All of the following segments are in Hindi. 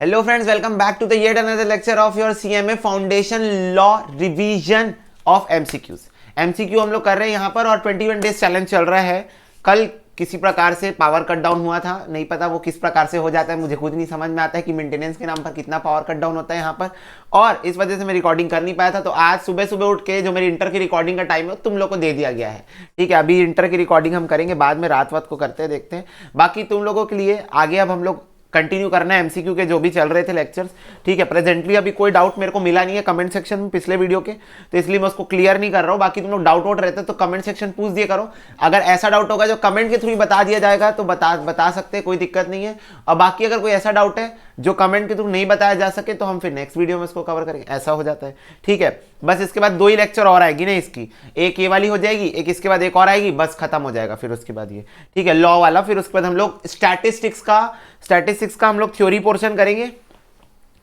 Hello friends, welcome back to the yet another lecture of your CMA foundation law revision of MCQs. MCQ हम लोग कर रहे हैं यहाँ पर और 21 डेज चैलेंज चल रहा है। कल किसी प्रकार से पावर कट डाउन हुआ था, नहीं पता वो किस प्रकार से हो जाता है, मुझे खुद नहीं समझ में आता है कि मेंटेनेंस के नाम पर कितना पावर कट डाउन होता है यहाँ पर, और इस वजह से मैं रिकॉर्डिंग कर नहीं पाया था। तो आज सुबह सुबह उठ के जो मेरी इंटर की रिकॉर्डिंग का टाइम है तुम लोग को दे दिया गया है। ठीक है, अभी इंटर की रिकॉर्डिंग हम करेंगे, बाद में रात वात को करते हैं, देखते हैं। बाकी तुम लोगों के लिए आगे अब हम लोग कंटिन्यू करना है एमसीक्यू के जो भी चल रहे थे लेक्चर्स। ठीक है, प्रेजेंटली अभी कोई डाउट मेरे को मिला नहीं है कमेंट सेक्शन में पिछले वीडियो के, तो इसलिए मैं उसको क्लियर नहीं कर रहा हूँ। बाकी तुम लोग डाउट वाउट रहते तो कमेंट सेक्शन पूछ दिया करो। अगर ऐसा डाउट होगा जो कमेंट के थ्रू बता दिया जाएगा तो बता सकते हैं, कोई दिक्कत नहीं है। और बाकी अगर कोई ऐसा डाउट है जो कमेंट के थ्रू नहीं बताया जा सके तो हम फिर नेक्स्ट वीडियो में इसको कवर करेंगे, ऐसा हो जाता है। ठीक है, बस इसके बाद 2 ही लेक्चर और आएगी ना इसकी, एक ये वाली हो जाएगी, एक इसके बाद एक और आएगी, बस खत्म हो जाएगा फिर उसके बाद ये। ठीक है, लॉ वाला। फिर उसके बाद हम लोग स्टैटिस्टिक्स का हम लोग थ्योरी पोर्शन करेंगे।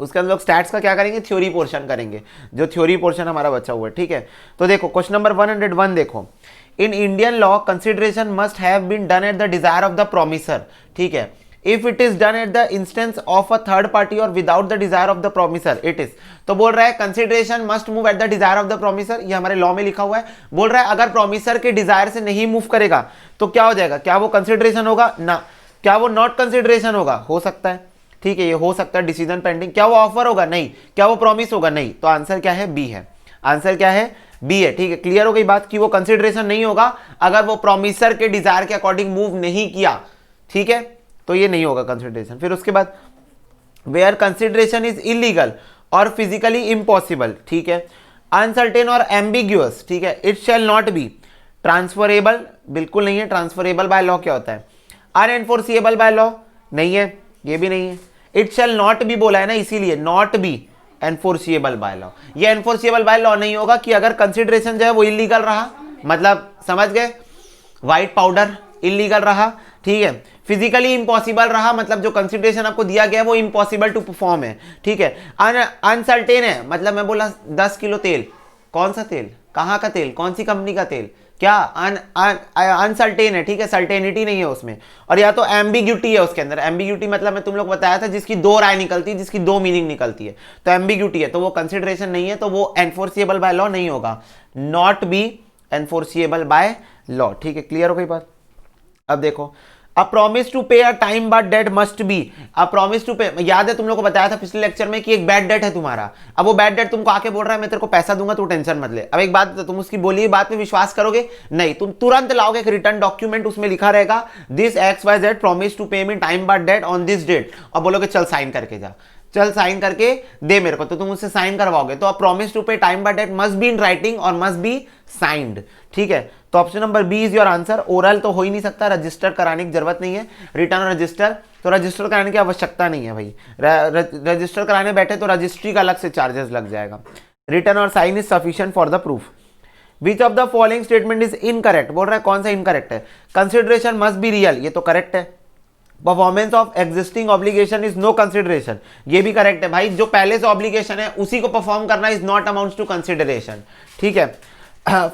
उसके अंदर लोग स्टैट्स का क्या करेंगे, थ्योरी पोर्शन करेंगे, जो थ्योरी पोर्शन हमारा बचा हुआ है। ठीक है, तो देखो क्वेश्चन नंबर 101 देखो। In Indian law consideration must have been done at the desire of the promisor. ठीक है, if it is done at the instance of a third party और without the desire of the promisor it is. तो बोल रहा है consideration must move at the desire of the promisor, ये हमारे लॉ में लिखा हुआ है। बोल रहा है अगर प्रोमिसर के डिजायर से नहीं मूव करेगा तो क्या हो जाएगा, क्या वो कंसिडरेशन होगा ना, क्या वो नॉट कंसिडरेशन होगा, हो सकता है। ठीक है, ये हो सकता है डिसीजन पेंडिंग। क्या वो ऑफर होगा, नहीं। क्या वो प्रॉमिस होगा, नहीं। तो आंसर क्या है, बी है। आंसर क्या है, बी है। ठीक है, क्लियर हो गई बात कि वो कंसिडरेशन नहीं होगा अगर वो प्रोमिसर के डिजायर के अकॉर्डिंग मूव नहीं किया। ठीक है, तो ये नहीं होगा कंसिडरेशन। फिर उसके बाद वेयर कंसिडरेशन इज इलीगल और फिजिकली इम्पॉसिबल। ठीक है, अनसर्टेन और एम्बिग्यूअस। ठीक है, it shall not be transferable, बिल्कुल नहीं है। ट्रांसफरेबल बाय लॉ क्या होता है, अनएनफोर्सिएबल बाय लॉ नहीं है, ये भी नहीं है। इट शैल नॉट बी बोला है ना, इसीलिए not be enforceable by law. ये एनफोर्सिएबल बाय लॉ नहीं होगा कि अगर कंसिडरेशन जो है वो इलीगल रहा, मतलब समझ गए, व्हाइट पाउडर इलीगल रहा। ठीक है, फिजिकली इंपॉसिबल रहा, मतलब जो कंसिडरेशन आपको दिया गया है वो इम्पॉसिबल टू परफॉर्म है। ठीक है, अनसर्टेन है, मतलब मैं बोला 10 किलो तेल, कौन सा तेल, कहाँ का तेल, कौन सी कंपनी का तेल, क्या अनसर्टेन है। ठीक है, सर्टेनिटी नहीं है उसमें। और या तो एम्बिग्यूटी है उसके अंदर। एम्बिग्यूटी मतलब मैं तुम लोग बताया था जिसकी 2 राय निकलती है, जिसकी 2 मीनिंग निकलती है, तो एम्बिग्यूटी है, तो वो कंसिडरेशन नहीं है, तो वो एनफोर्सिएबल बाय लॉ नहीं होगा, not be enforceable by law. ठीक है, क्लियर हो गई बात। अब देखो, अ promise to pay a time but date must be. A promise to pay, याद है तुम लोग को बताया था पिछले लेक्चर में कि एक बैड डेट है तुम्हारा। अब वो बैड डेट तुमको आके बोल रहा है मैं तेरे को पैसा दूंगा, तू टेंशन मत ले। अब एक बात, तुम उसकी बोली बात पे विश्वास करोगे नहीं, तुम तुरंत लाओगे एक रिटर्न डॉक्यूमेंट, उसमें लिखा रहेगा this X Y Z promise to pay me time but date on this date, और बोलोगे चल साइन करके जा, चल साइन करके दे मेरे को, तो तुम उससे साइन करवाओगे। तो promise to pay time by date must be in writing और मस्ट बी साइंड। ठीक है, तो option number B is your answer. Oral तो हो ही नहीं सकता, रजिस्टर कराने की जरूरत नहीं है। रिटर्न और रजिस्टर, तो रजिस्टर कराने की आवश्यकता नहीं है भाई। रजिस्टर कराने बैठे तो रजिस्ट्री का अलग से चार्जेस लग जाएगा। रिटर्न और sign is sufficient for the proof. Which of the following statement is incorrect, बोल रहा है कौन सा इनकरेक्ट है। कंसिडरेशन मस्ट बी रियल, ये तो करेक्ट है। Performance of existing obligation is no consideration, ये भी करेक्ट है भाई। जो पहले से ऑब्लिगेशन है उसी को परफॉर्म करना is not amounts to consideration. ठीक है,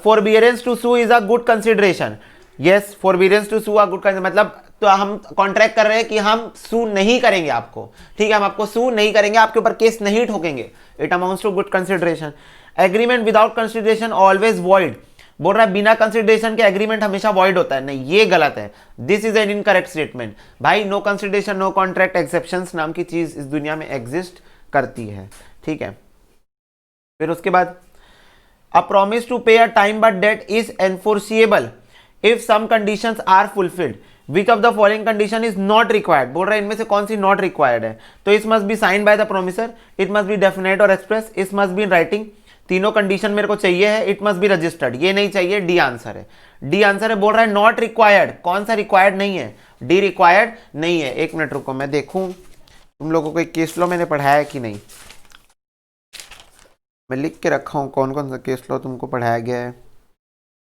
forbearance to sue is a good consideration. Yes, forbearance to sue a good, मतलब तो हम कॉन्ट्रैक्ट कर रहे हैं कि हम सू नहीं करेंगे आपको। ठीक है, हम आपको सू नहीं करेंगे, आपके ऊपर केस नहीं ठोकेंगे, it amounts to good consideration. Agreement without consideration always void, बोल रहा है बिना कंसिडरेशन के एग्रीमेंट हमेशा वॉइड होता है, नहीं ये गलत है। This is an incorrect statement भाई। No consideration no contract exceptions नाम की चीज इस दुनिया में एग्जिस्ट करती है। ठीक है, फिर उसके बाद a promise to pay a time but debt is enforceable if some conditions are fulfilled. Which of the following condition is not required, बोल रहा है इनमें से कौन सी not required है। तो it must be signed by the promisor, it must be definite or express, it must be in writing। तीनों कंडीशन मेरे को चाहिए है। इट मस्ट बी रजिस्टर्ड, ये नहीं चाहिए, डी आंसर है। डी आंसर है, बोल रहा है नॉट रिक्वायर्ड, कौन सा रिक्वायर्ड नहीं है, डी रिक्वायर्ड नहीं है। एक मिनट रुको, मैं देखूं तुम लोगों को केस लॉ मैंने पढ़ाया है कि नहीं। मैं लिख के रखा हूँ कौन कौन सा केस लॉ तुमको पढ़ाया गया है।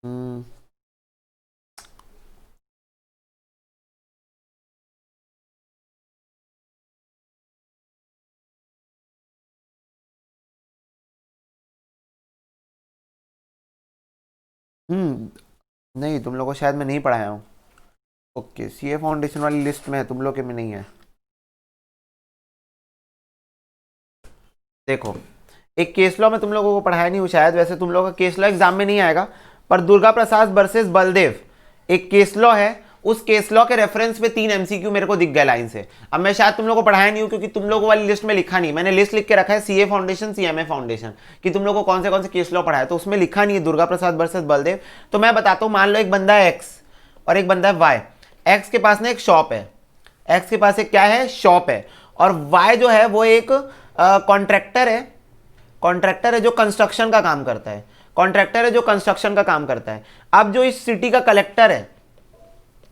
हम्म नहीं, तुम लोगों को शायद मैं नहीं पढ़ाया हूँ। ओके, सीए फाउंडेशन वाली लिस्ट में है, तुम लोग के में नहीं है। देखो, एक केस लॉ में तुम लोगों को पढ़ाया नहीं हो शायद, वैसे तुम लोगों का केस लॉ एग्जाम में नहीं आएगा, पर दुर्गा प्रसाद वर्सेस बलदेव एक केस लॉ है, उस केस लॉ के रेफरेंस पे 3 एमसीक्यू मेरे को दिख गए लाइन से। अब मैं शायद तुम लोगों को पढ़ाया नहीं हूं क्योंकि तुम लोगों वाली लिस्ट में लिखा नहीं, मैंने लिस्ट लिख के रखा है सीए फाउंडेशन सीएमए फाउंडेशन कि तुम लोगों को कौन से केस लॉ पढ़ाया, तो उसमें लिखा नहीं है दुर्गा प्रसाद वर्सेस बलदेव। तो मैं बताता हूं, मान लो एक बंदा है एक्स और एक बंदा है वाई। एक्स के पास ना एक शॉप है, एक्स के पास एक क्या है, शॉप है, और वाई जो है वो एक कॉन्ट्रैक्टर है, कॉन्ट्रैक्टर है जो कंस्ट्रक्शन का काम करता है, कॉन्ट्रैक्टर है जो कंस्ट्रक्शन का काम करता है। अब जो इस सिटी का कलेक्टर है,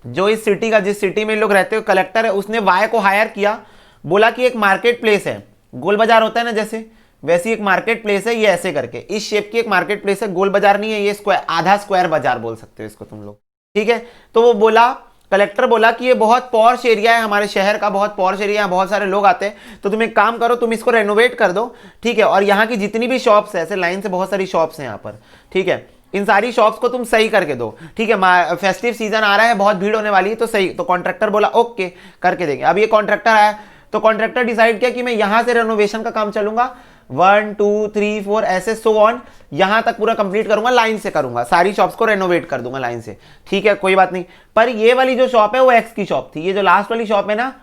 जो इस सिटी का, जिस सिटी में लोग रहते हो, कलेक्टर है, उसने वाई को हायर किया, बोला कि एक मार्केट प्लेस है, गोल बाजार होता है ना जैसे, वैसी एक मार्केट प्लेस है, ये ऐसे करके इस शेप की एक मार्केट प्लेस है, गोल बाजार नहीं है ये, स्क्वायर, आधा स्क्वायर बाजार बोल सकते हो इसको तुम लोग, ठीक है। तो वो बोला, कलेक्टर बोला कि ये बहुत पॉश एरिया है हमारे शहर का, बहुत पॉश एरिया है, बहुत सारे लोग आते हैं, तो तुम एक काम करो, तुम इसको रेनोवेट कर दो, ठीक है, और यहाँ की जितनी भी शॉप्स है, ऐसे लाइन से बहुत सारी शॉप्स हैं यहाँ पर, ठीक है, इन सारी शॉप्स को तुम सही करके दो, ठीक है, फेस्टिव सीजन आ रहा है, बहुत भीड़ होने वाली है, तो सही। तो कॉन्ट्रैक्टर बोला ओके करके देंगे। अब ये कॉन्ट्रैक्टर आया, तो कॉन्ट्रैक्टर डिसाइड किया कि मैं यहां से रेनोवेशन का काम चलूंगा, 1 2 3 4 ऐसे सो ऑन, यहां तक पूरा कंप्लीट करूंगा, लाइन से करूंगा, सारी शॉप्स को रेनोवेट कर दूंगा लाइन से, ठीक है, कोई बात नहीं। पर ये वाली जो शॉप है वो एक्स की शॉप थी, ये जो लास्ट वाली शॉप है ना,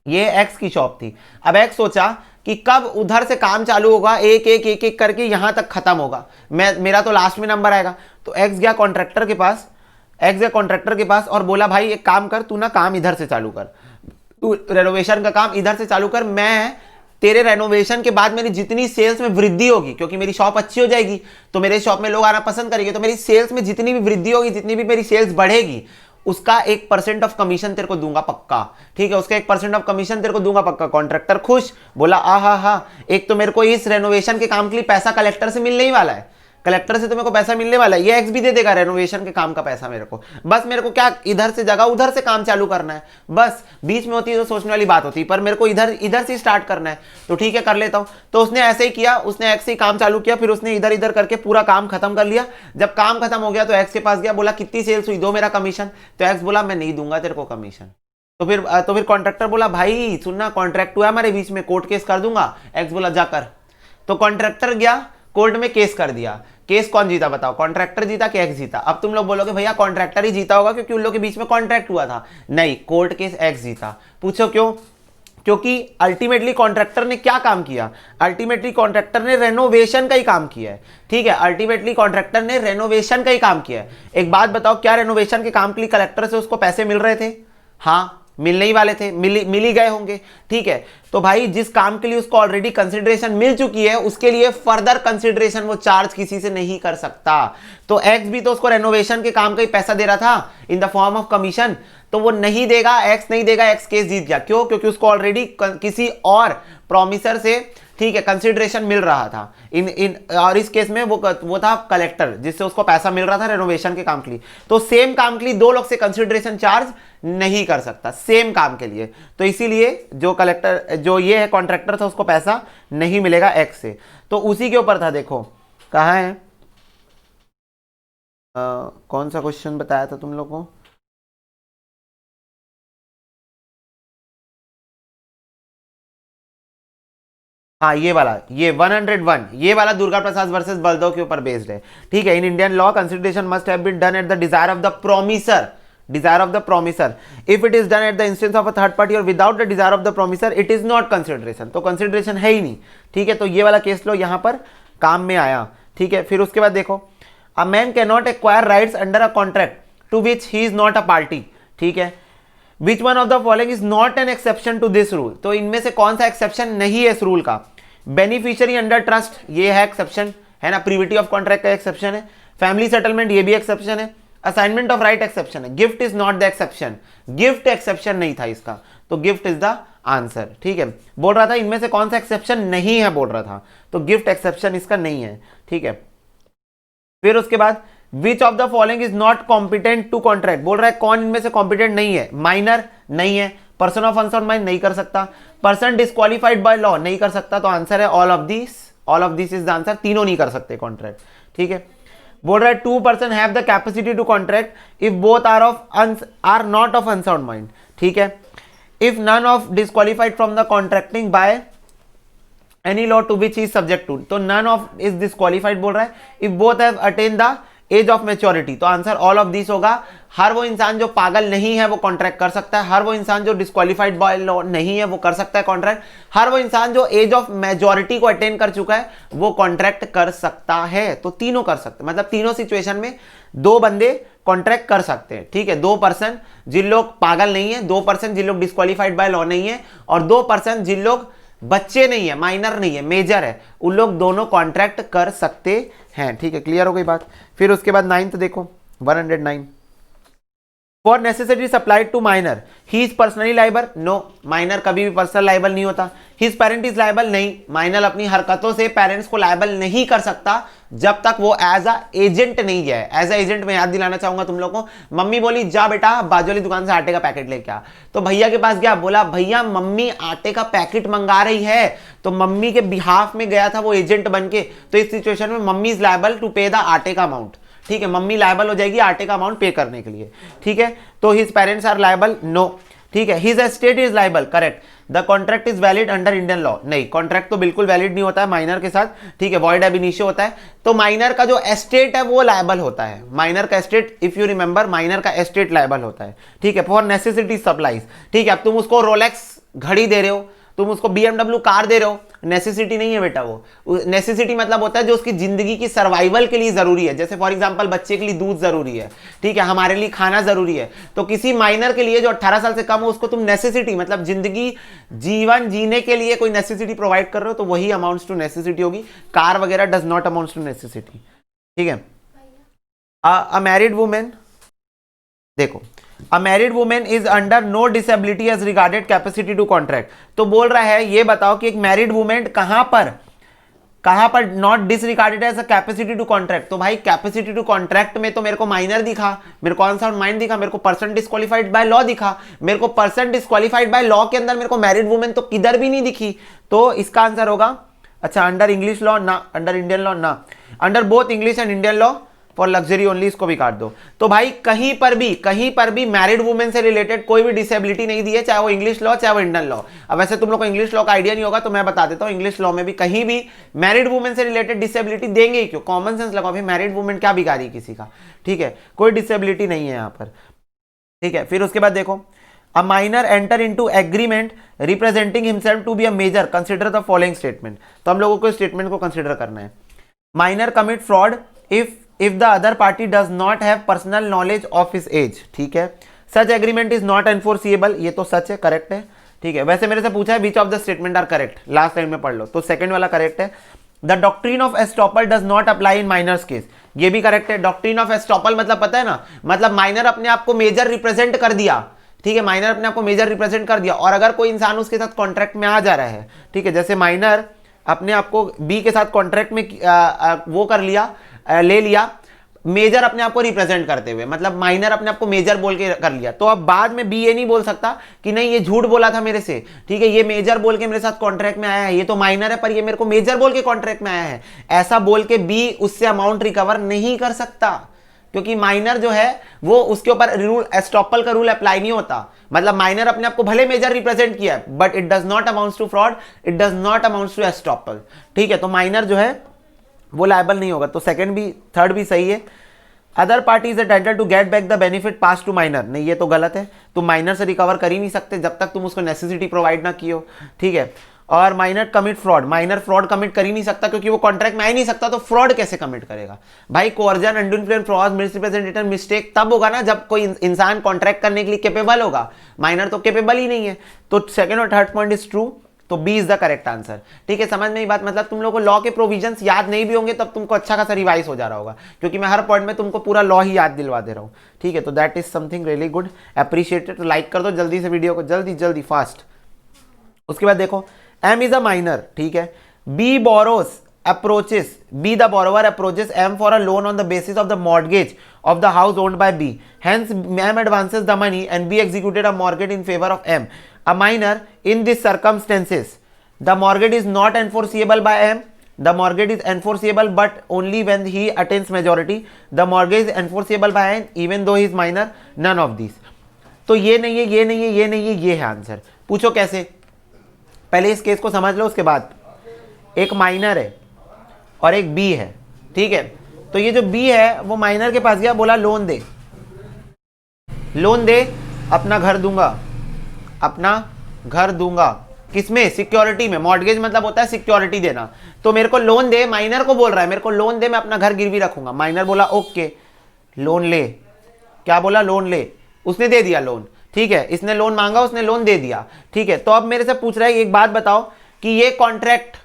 ये एक्स की शॉप थी। अब एक्स सोचा कि कब उधर से काम चालू होगा, एक एक एक एक करके यहां तक खत्म होगा, मेरा तो लास्ट में नंबर आएगा। तो एक्स गया कॉन्ट्रैक्टर के पास, एक्स गया कॉन्ट्रैक्टर के पास और बोला भाई एक काम कर, तू ना काम इधर से चालू कर, तू रेनोवेशन का काम इधर से चालू कर, मैं तेरे रेनोवेशन के बाद मेरी जितनी सेल्स में वृद्धि होगी, क्योंकि मेरी शॉप अच्छी हो जाएगी तो मेरे शॉप में लोग आना पसंद करेंगे, तो मेरी सेल्स में जितनी भी वृद्धि होगी, जितनी भी मेरी सेल्स बढ़ेगी, उसका 1% ऑफ कमीशन तेरे को दूंगा पक्का, ठीक है, उसका 1% ऑफ कमीशन तेरे को दूंगा पक्का। कॉन्ट्रैक्टर खुश, बोला आ हा, एक तो मेरे को इस रेनोवेशन के काम के लिए पैसा कलेक्टर से मिलने ही वाला है, कलेक्टर से तो मेरे को पैसा मिलने वाला है, ये एक्स भी दे देगा रेनोवेशन के काम का पैसा मेरे को, बस मेरे को क्या इधर से जगह उधर से काम चालू करना है, बस बीच में होती है तो सोचने वाली बात होती है, पर मेरे को इधर से स्टार्ट करना है, तो ठीक है कर लेता हूं। तो उसने ऐसे ही किया, उसने एक्स से ही काम चालू किया, फिर उसने इधर इधर करके पूरा काम खत्म कर लिया। जब काम खत्म हो गया तो एक्स के पास गया, बोला कितनी सेल्स हुई, दो मेरा कमीशन। तो एक्स बोला मैं नहीं दूंगा तेरे को कमीशन। तो फिर कॉन्ट्रैक्टर बोला भाई सुनना, कॉन्ट्रैक्ट हुआ हमारे बीच में, कोर्ट केस कर दूंगा। एक्स बोला जाकर, तो कॉन्ट्रैक्टर गया कोर्ट में, केस कर दिया। केस कौन जीता बताओ, कॉन्ट्रैक्टर जीता कि एक्स जीता? अब तुम लोग बोलोगे भैया कॉन्ट्रैक्टर ही जीता होगा क्योंकि उन लोगों के बीच में कॉन्ट्रैक्ट हुआ था। नहीं, कोर्ट केस एक्स जीता। पूछो क्यों? क्योंकि अल्टीमेटली कॉन्ट्रैक्टर ने क्या काम किया? अल्टीमेटली कॉन्ट्रैक्टर ने रेनोवेशन का ही काम किया है, ठीक है, अल्टीमेटली कॉन्ट्रैक्टर ने रेनोवेशन का ही काम किया है। एक बात बताओ, क्या रेनोवेशन के काम के लिए कलेक्टर से उसको पैसे मिल रहे थे? हाँ मिलने ही वाले थे, मिल ही गए होंगे, ठीक है। तो भाई जिस काम के लिए उसको ऑलरेडी कंसिडरेशन मिल चुकी है, उसके लिए फर्दर कंसिडरेशन वो चार्ज किसी से नहीं कर सकता। तो एक्स भी तो उसको रेनोवेशन के काम का ही पैसा दे रहा था in the form of commission, तो वो नहीं देगा, एक्स नहीं देगा, एक्स केस जीत गया। क्यों? क्योंकि उसको ऑलरेडी किसी और प्रॉमिसर से, ठीक है, कंसिडरेशन मिल रहा था और इस केस में वो था कलेक्टर जिससे उसको पैसा मिल रहा था रेनोवेशन के काम के लिए। तो सेम काम के लिए दो लोग से कंसिडरेशन चार्ज नहीं कर सकता, सेम काम के लिए। तो इसीलिए जो कलेक्टर, जो ये है कॉन्ट्रैक्टर था, उसको पैसा नहीं मिलेगा एक्स से। तो उसी के ऊपर था, देखो कहाँ है, कौन सा क्वेश्चन बताया था तुम लोग को? हाँ ये वाला, ये 101, ये वाला दुर्गा प्रसाद वर्सेस बलदेव के ऊपर बेस्ड है, ठीक है। In Indian law consideration must have been done at the desire of the promisor, desire of the promisor. If it is done at the instance of a third party और without the desire of the promisor, it is not consideration. तो कंसिडरेशन है ही नहीं, ठीक है। तो ये वाला केस लो यहां पर काम में आया, ठीक है। फिर उसके बाद देखो, a man can not acquire rights under a contract to which he is not a party, ठीक है। Which one of the following is not an exception to this rule? तो इनमें से कौन सा एक्सेप्शन नहीं है इस रूल का? बेनिफिशियरी अंडर ट्रस्ट, ये है एक्सेप्शन, है ना, प्रीविटी ऑफ कॉन्ट्रैक्ट का एक्सेप्शन है। फैमिली सेटलमेंट, ये भी एक्सेप्शन है। असाइनमेंट ऑफ राइट एक्सेप्शन है। Gift is not the exception, gift exception नहीं था इसका, तो गिफ्ट इज द आंसर, ठीक है। बोल रहा था इनमें से कौन सा एक्सेप्शन नहीं है, बोल रहा था, तो गिफ्ट एक्सेप्शन इसका नहीं है, ठीक है। फिर उसके बाद which of the following is not competent to contract, बोल रहा है कौन इनमें से कॉम्पिटेंट नहीं है? माइनर नहीं है, पर्सन ऑफ अनसाउंड माइंड नहीं कर सकता, पर्सन डिस्क्वालिफाइड बाय लॉ नहीं कर सकता, तो आंसर है all of this is the answer, तीनों नहीं कर सकते कॉन्ट्रैक्ट, ठीक है। बोल रहा है two person have the capacity to contract if both are not of unsound mind, ठीक है। If none of disqualified from the contracting by any law to which he subject to, तो नन ऑफ इज डिस्क्वालिफाइड बोल रहा है। If both have attain the age of maturity, तो आंसर ऑल ऑफ दिस होगा। हर वो इंसान जो पागल नहीं है वो कॉन्ट्रैक्ट कर सकता है, हर वो इंसान जो डिस्क्वालिफाइड बाय लॉ नहीं है वो कर सकता है कॉन्ट्रैक्ट, हर वो इंसान जो एज ऑफ मेजॉरिटी को अटेन कर चुका है वो कॉन्ट्रैक्ट कर सकता है। तो तीनों कर सकते हैं, मतलब तीनों सिचुएशन में दो बंदे कॉन्ट्रैक्ट कर सकते हैं, ठीक है। 2% जिन लोग पागल नहीं है, 2% जिन लोग डिस्क्वालिफाइड बाय लॉ नहीं है, और 2% जिन लोग बच्चे नहीं है, माइनर नहीं है, मेजर है, उन लोग दोनों कॉन्ट्रैक्ट कर सकते हैं, ठीक है। क्लियर हो गई बात। फिर उसके बाद 9th देखो 109, for necessity supplied to minor he is personally liable, no, minor कभी भी पर्सनल लाइबल नहीं होता। हिज पेरेंट इज लाइबल, नहीं, माइनर अपनी हरकतों से पेरेंट्स को लाइबल नहीं कर सकता जब तक वो एज अ एजेंट नहीं गया है। एज अ एजेंट मैं याद दिलाना चाहूंगा तुम लोगों को, मम्मी बोली जा बेटा बाजू वाली दुकान से आटे का पैकेट लेके आ, तो भैया के पास गया, बोला भैया मम्मी आटे का पैकेट मंगा रही है, तो मम्मी के बिहाफ में गया था वो एजेंट बन के, तो इस सिचुएशन में mummy is liable to pay the आटे का अमाउंट, ठीक है। मम्मी लायबल हो जाएगी आटे का अमाउंट पे करने के लिए, ठीक है। तो his parents are liable, no, ठीक है। His estate is liable, correct. The contract is valid under Indian law, नहीं, कॉन्ट्रैक्ट तो बिल्कुल वैलिड नहीं होता है माइनर के साथ, ठीक है, वॉइड एब इनिशियो होता है। तो माइनर का जो एस्टेट है वो लायबल होता है, माइनर का estate, if you remember minor का एस्टेट लायबल होता है, ठीक है। फॉर नेसेसिटी सप्लाईज, ठीक है। अब तुम उसको रोलेक्स घड़ी दे रहे हो, तुम उसको BMW कार दे रहे हो, नेसेसिटी नहीं है बेटा वो। नेसेसिटी मतलब होता है जो उसकी जिंदगी की सर्वाइवल के लिए जरूरी है, जैसे फॉर एग्जांपल बच्चे के लिए दूध जरूरी है, ठीक है, हमारे लिए खाना जरूरी है। तो किसी माइनर के लिए जो 18 साल से कम हो उसको तुम नेसेसिटी मतलब जिंदगी जीवन जीने के लिए कोई नेसेसिटी प्रोवाइड कर रहे हो, तो वही अमाउंट्स टू नेसेसिटी होगी। कार वगैरह does not amounts to necessity, ठीक है। अ मैरिड वुमेन, देखो, A married woman is under no disability as regarded capacity to contract, तो बोल रहा है ये बताओ कि एक मैरिड वुमेन कहां पर not disregarded as a capacity to contract. तो भाई कैपेसिटी टू कॉन्ट्रैक्ट में तो मेरे को माइनर दिखा, मेरे को अनसाउंड माइंड दिखा, मेरे को पर्सन डिस्क्वालिफाइड बाय लॉ दिखा, मेरे को पर्सन डिस्क्वालिफाइड बाय लॉ के अंदर मेरे को मैरिड वुमेन तो किधर भी नहीं दिखी। तो इसका आंसर होगा, अच्छा, अंडर इंग्लिश लॉ ना, अंडर इंडियन लॉ ना, under both English and Indian law for luxury only, इसको भी काट दो। तो भाई कहीं पर भी मैरिड वुमेन से रिलेटेड कोई भी डिसेबिलिटी नहीं दी है, चाहे वो इंग्लिश लॉ चाहे वो इंडियन लॉ। अब वैसे तुम लोग को इंग्लिश लॉ का आइडिया नहीं होगा तो मैं बता देता हूं, इंग्लिश लॉ में भी कहीं भी मैरिड वुमेन से रिलेटेड डिसेबिलिटी देंगे ही क्यों, कॉमन सेंस लगाओ भाई, मैरिड वुमेन क्या बिगाड़ी किसी का, ठीक है, कोई डिसेबिलिटी नहीं है यहां पर, ठीक है। फिर उसके बाद देखो, a minor enter into agreement representing himself to be a major, consider the following statement. तो हम लोगों को स्टेटमेंट को कंसीडर करना है। Minor commit fraud if the other party does not have personal knowledge of his age, ठीक है। such agreement is not enforceable, ये तो सच है, करेक्ट है, ठीक है। वैसे मेरे से पूछा है which of the statement are correct, last line में पढ़ लो, तो सेकंड वाला करेक्ट है। the doctrine of estoppel does not apply in minors case, ये भी करेक्ट है। doctrine of estoppel मतलब पता है ना, मतलब माइनर अपने आप को मेजर रिप्रेजेंट कर दिया, ठीक है, माइनर अपने आप को मेजर रिप्रेजेंट कर दिया, और अगर कोई इंसान उसके साथ कॉन्ट्रैक्ट में आ जा रहा है, ठीक है, जैसे माइनर अपने आप को बी के साथ कॉन्ट्रैक्ट में वो कर लिया, ले लिया, मेजर अपने आप को रिप्रेजेंट करते हुए, मतलब माइनर अपने आप को मेजर बोल के कर लिया, तो अब बाद में बी ये नहीं बोल सकता कि नहीं ये झूठ बोला था मेरे से, ठीक है, ये मेजर बोल के मेरे साथ कॉन्ट्रैक्ट में आया है, ये तो माइनर है पर ये मेरे को मेजर बोल के कॉन्ट्रैक्ट में आया है, ऐसा बोल के बी उससे अमाउंट रिकवर नहीं कर सकता, क्योंकि माइनर जो है वो उसके ऊपर रूल एस्टॉपल का रूल अप्लाई नहीं होता। मतलब माइनर अपने आप को भले मेजर रिप्रेजेंट किया है but it does not amounts to fraud, it does not amounts to estoppel, ठीक है। तो माइनर जो है वो लायबल नहीं होगा, तो सेकंड भी थर्ड भी सही है। Other party is entitled to get back the benefit pass to minor, नहीं ये तो गलत है, तुम माइनर से रिकवर कर ही नहीं सकते जब तक तुम उसको नेसेसिटी प्रोवाइड ना किए हो, ठीक है। और minor commit fraud, minor fraud commit कर ही नहीं सकता क्योंकि वो कॉन्ट्रैक्ट में आ ही नहीं सकता, तो फ्रॉड कैसे कमिट करेगा भाई। Coercion, undue influence, fraud, misrepresentation, mistake तब होगा ना जब कोई इंसान कॉन्ट्रैक्ट करने के लिए कैपेबल होगा, माइनर तो कैपेबल ही नहीं है। तो सेकंड और थर्ड पॉइंट इज ट्रू, तो B is the correct answer, ठीक है। समझ में ये बात, मतलब तुम लोगों को लॉ के प्रोविजंस याद नहीं भी होंगे तब तुमको अच्छा खासा रिवाइज हो जा रहा होगा, क्योंकि मैं हर पॉइंट में तुमको पूरा लॉ ही याद दिलवा दे रहा हूँ, ठीक है। तो that is something really good, appreciated. तो लाइक कर दो जल्दी से वीडियो को, जल्दी जल्दी फास्ट। उसके बाद देखो, एम इज अ माइनर, ठीक है। B borrows approaches, B the borrower approaches M for a loan on the basis of the mortgage of the house owned by B. Hence, M advances the money and B executed a mortgage in favor of M. A minor, in these circumstances, the mortgage is not enforceable by M. The mortgage is enforceable but only when he attains majority. The mortgage is enforceable by M even though he is minor. None of these. तो ये नहीं है, ये नहीं है, ये नहीं है, ये है आंसर। पूछो कैसे, पहले इस केस को समझ लो उसके बाद एक माइनर है और एक बी है, ठीक है। तो ये जो बी है वो माइनर के पास गया, बोला लोन दे, लोन दे, अपना घर दूंगा, अपना घर दूंगा। किसमें? सिक्योरिटी में। मॉर्गेज मतलब होता है सिक्योरिटी देना। तो मेरे को लोन दे, माइनर को बोल रहा है मेरे को लोन दे, मैं अपना घर गिरवी रखूंगा। माइनर बोला ओके, लोन ले। क्या बोला? लोन ले। उसने दे दिया लोन, ठीक है। इसने लोन मांगा, उसने लोन दे दिया, ठीक है। तो अब मेरे से पूछ रहा है एक बात बताओ कि ये कॉन्ट्रैक्ट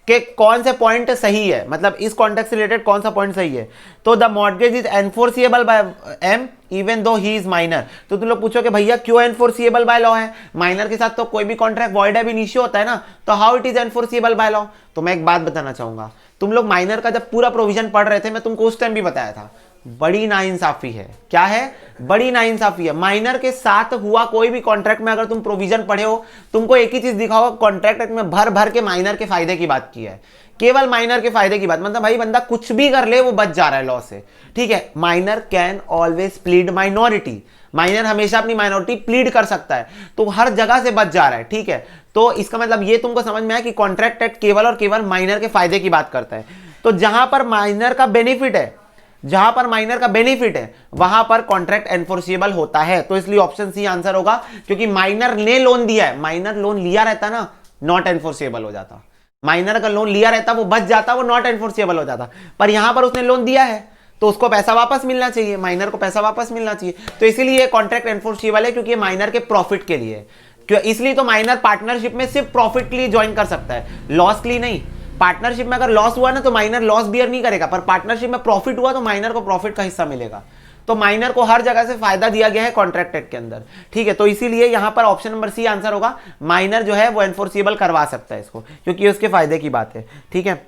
के कौन से पॉइंट सही है, मतलब इस कॉन्ट्रैक्ट से रिलेटेड कौन सा पॉइंट सही है। तो the mortgage is enforceable by M even though he is minor. तो तुम लोग पूछो कि भैया क्यों एनफोर्सिएबल बाय लॉ है? माइनर के साथ तो कोई भी कॉन्ट्रैक्ट वॉइड एब इनिशियो होता है ना, तो how it is enforceable by law? तो मैं एक बात बताना चाहूंगा, तुम लोग माइनर का जब पूरा प्रोविजन पढ़ रहे थे, मैं तुमको उस टाइम भी बताया था, बड़ी नाइंसाफी है। क्या है? बड़ी नाइंसाफी है। माइनर के साथ हुआ कोई भी कॉन्ट्रैक्ट में अगर तुम प्रोविजन पढ़े हो, तुमको एक ही चीज दिखा होगा, कॉन्ट्रैक्ट में भर भर के माइनर के फायदे की बात की है, केवल माइनर के फायदे की बात। मतलब भाई बंदा कुछ भी कर ले वो बच जा रहा है लॉ से, ठीक है। Minor can always plead minority, minor हमेशा अपनी माइनॉरिटी प्लीड कर सकता है, तो हर जगह से बच जा रहा है, ठीक है। तो इसका मतलब ये तुमको समझ में आया कि कॉन्ट्रैक्ट एक्ट केवल और केवल माइनर के फायदे की बात करता है। तो जहां पर माइनर का बेनिफिट है, जहां पर माइनर का बेनिफिट है वहां पर कॉन्ट्रैक्ट एनफोर्सिएबल होता है। तो इसलिए ऑप्शन सी आंसर होगा, क्योंकि माइनर ने लोन दिया है। माइनर लोन लिया रहता ना, नॉट एनफोर्सिएबल हो जाता। माइनर का लोन लिया रहता, वो बच जाता, वो नॉट एनफोर्सिएबल हो जाता। पर यहां पर उसने लोन दिया है तो उसको पैसा वापस मिलना चाहिए, माइनर को पैसा वापस मिलना चाहिए। तो इसीलिए कॉन्ट्रैक्ट एनफोर्सिएबल है, क्योंकि ये माइनर के प्रॉफिट के लिए है। क्यों? इसलिए तो माइनर पार्टनरशिप में सिर्फ प्रॉफिट के लिए ज्वाइन कर सकता है, लॉस के लिए नहीं। पार्टनरशिप में अगर लॉस हुआ ना तो माइनर लॉस बियर नहीं करेगा, पर पार्टनरशिप में प्रॉफिट हुआ तो माइनर को प्रॉफिट का हिस्सा मिलेगा। तो माइनर को हर जगह से फायदा दिया गया है कॉन्ट्रैक्ट एक्ट के अंदर, ठीक है। तो इसीलिए यहां पर ऑप्शन नंबर सी आंसर होगा, माइनर जो है वो एनफोर्सिएबल करवा सकता है इसको, क्योंकि उसके फायदे की बात है, ठीक है।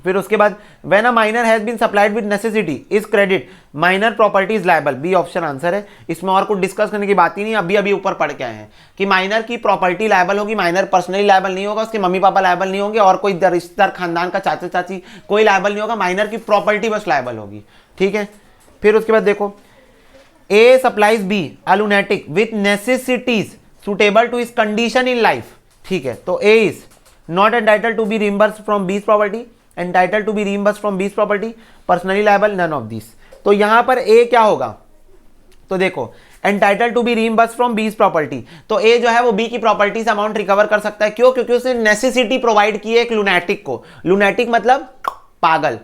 फिर उसके बाद when a minor has been supplied with necessity is credit minor property is liable, B option answer है। इसमें और कुछ डिस्कस करने की बात ही नहीं, अभी अभी ऊपर पढ़ के आए हैं कि माइनर की प्रॉपर्टी लायबल होगी, माइनर पर्सनली लायबल नहीं होगा, उसके मम्मी पापा लायबल नहीं होंगे और कोई रिश्तेदार खानदान का चाचा चाची कोई लायबल नहीं होगा, माइनर की प्रॉपर्टी बस लायबल होगी, ठीक है। फिर उसके बाद देखो, A supplies B a lunatic with necessities suitable to his condition in life, ठीक है। तो A is not entitled to be reimbursed from B's property, entitled to be reimbursed from B's property, personally liable, none of these। तो यहां पर A क्या होगा? तो देखो entitled to be reimbursed from B's property, तो A जो है वो B की प्रॉपर्टी से अमाउंट रिकवर कर सकता है। क्यों? क्योंकि उसने नेसेसिटी प्रोवाइड की है एक लुनेटिक को। लुनेटिक मतलब पागल,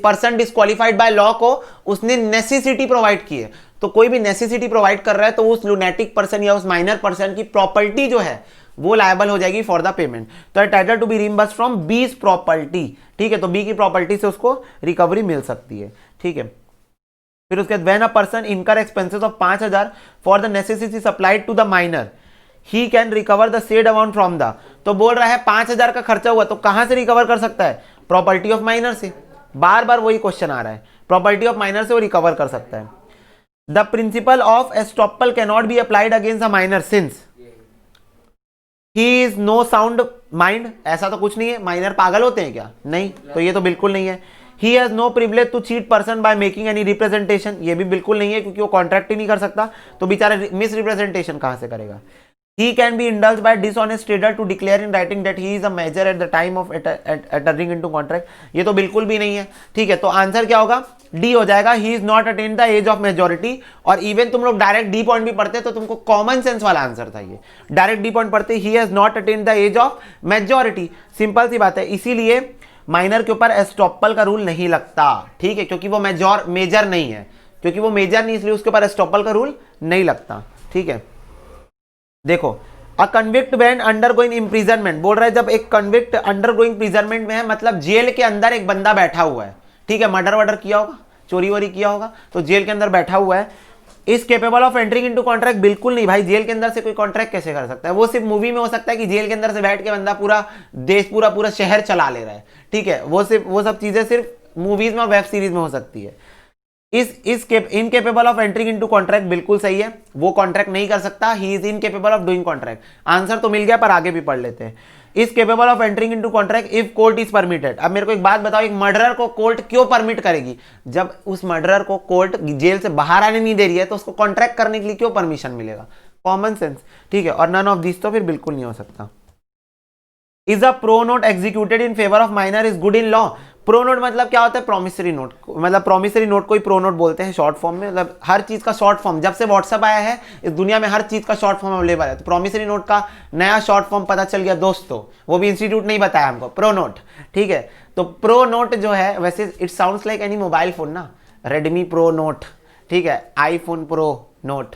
पर्सन डिस्क्वालिफाइड बाय लॉ को उसने नेसेसिटी प्रोवाइड की है। तो कोई भी नेसेसिटी प्रोवाइड कर रहा है तो उस लुनेटिक पर्सन या उस माइनर पर्सन की प्रॉपर्टी जो है वो लायबल हो जाएगी फॉर द पेमेंट। तो title to be reimbursed from B's property, ठीक है। तो बी की प्रॉपर्टी से उसको रिकवरी मिल सकती है, ठीक है। फिर उसके बाद when a person incur expenses of 5000 for the necessity supplied to the minor he can recover the said amount from the, तो बोल रहा है 5000 का खर्चा हुआ तो कहां से रिकवर कर सकता है? प्रॉपर्टी ऑफ माइनर से। बार बार वही क्वेश्चन आ रहा है, प्रॉपर्टी ऑफ माइनर से वो रिकवर कर सकता है। The principle of estoppel can not be applied against a minor since he is no sound mind, ऐसा तो कुछ नहीं है। माइनर पागल होते हैं क्या? नहीं, तो ये तो बिल्कुल नहीं है। He has no privilege to cheat person by making any representation, ये भी बिल्कुल नहीं है, क्योंकि वो कॉन्ट्रैक्ट ही नहीं कर सकता, तो बेचारा मिस रिप्रेजेंटेशन कहां से करेगा। He can be indulged by dishonest trader to declare in writing that he is a major at the time of entering into contract, ये तो बिल्कुल भी नहीं है, ठीक है। तो आंसर क्या होगा? डी हो जाएगा, he is not attained the age of majority। और इवन तुम लोग डायरेक्ट डी पॉइंट भी पढ़ते तो तुमको कॉमन सेंस वाला आंसर था ये, डायरेक्ट डी पॉइंट पढ़ते he has not attained the age of majority, simple सी बात है। इसीलिए माइनर के ऊपर एस्टॉपल का रूल नहीं लगता, ठीक है, क्योंकि वो मेजर नहीं है, क्योंकि वो मेजर नहीं इसलिए उसके ऊपर एस्टॉपल का रूल नहीं लगता, ठीक है। देखो, अ कन्विक्ट व्हेन अंडरगोइंग इम्प्रिजनमेंट, बोल रहा है जब एक कन्विक्ट अंडरगोइंग प्रिजनमेंट में है, मतलब जेल के अंदर एक बंदा बैठा हुआ है, ठीक है, मर्डर वर्डर किया होगा, चोरी वोरी किया होगा, तो जेल के अंदर बैठा हुआ है, is capable of entering into contract, बिल्कुल नहीं भाई, जेल के अंदर से कोई कॉन्ट्रैक्ट कैसे कर सकता है? वो सिर्फ मूवी में हो सकता है कि जेल के अंदर से बैठ के बंदा पूरा देश पूरा शहर चला ले रहा है, ठीक है, वो सब चीजें सिर्फ मूवीज में और वेब सीरीज में हो सकती है। Incapable of entering into contract बिल्कुल सही है, वो कॉन्ट्रैक्ट नहीं कर सकता, he is incapable of doing contract. Answer तो मिल गया पर आगे भी पढ़ लेते हैं। Is capable of entering into contract if court is permitted. अब मेरे को एक बात बताओ, एक मर्डरर को कोर्ट क्यों परमिट करेगी? जब उस मर्डरर को कोर्ट जेल से बाहर आने नहीं दे रही है तो उसको कॉन्ट्रैक्ट करने के लिए क्यों परमिशन मिलेगा? कॉमन सेंस, ठीक है। और नन ऑफ दिस तो फिर बिल्कुल नहीं हो सकता। Is a pro note executed in favour of minor is good in law. Pro note मतलब क्या होता है? प्रॉमिसरी नोट, मतलब प्रॉमिसरी नोट को ही प्रो नोट बोलते हैं शॉर्ट फॉर्म में। मतलब हर चीज का शॉर्ट फॉर्म, जब से व्हाट्सएप आया है इस दुनिया में हर चीज का शॉर्ट फॉर्म अवेलेबल है। तो प्रॉमिसरी नोट का नया शॉर्ट फॉर्म पता चल गया दोस्तों, वो भी इंस्टीट्यूट नहीं बताया हमको, प्रो नोट। ठीक है, तो प्रो नोट जो है, वैसे it sounds like any mobile phone ना, रेडमी प्रो नोट, ठीक है, आईफोन प्रो नोट।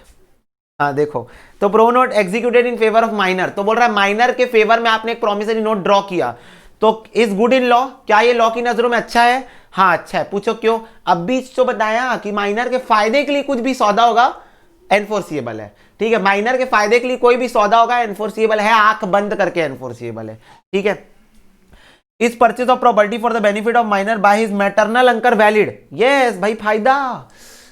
हाँ देखो, तो pro note executed in favour of minor, तो बोल रहा है माइनर के फेवर में आपने एक प्रॉमिसरी नोट ड्रॉ किया, तो इज गुड इन लॉ, क्या ये लॉ की नजरों में अच्छा है? हाँ अच्छा है। पूछो क्यों? अब बीच तो बताया कि माइनर के फायदे के लिए कुछ भी सौदा होगा एनफोर्सिएबल है। ठीक है, माइनर के फायदे के लिए कोई भी सौदा होगा एनफोर्सिएबल है, आंख बंद करके एनफोर्सिएबल है। ठीक है, इस purchase of property for the benefit of minor by his maternal uncle valid. Yes भाई, फायदा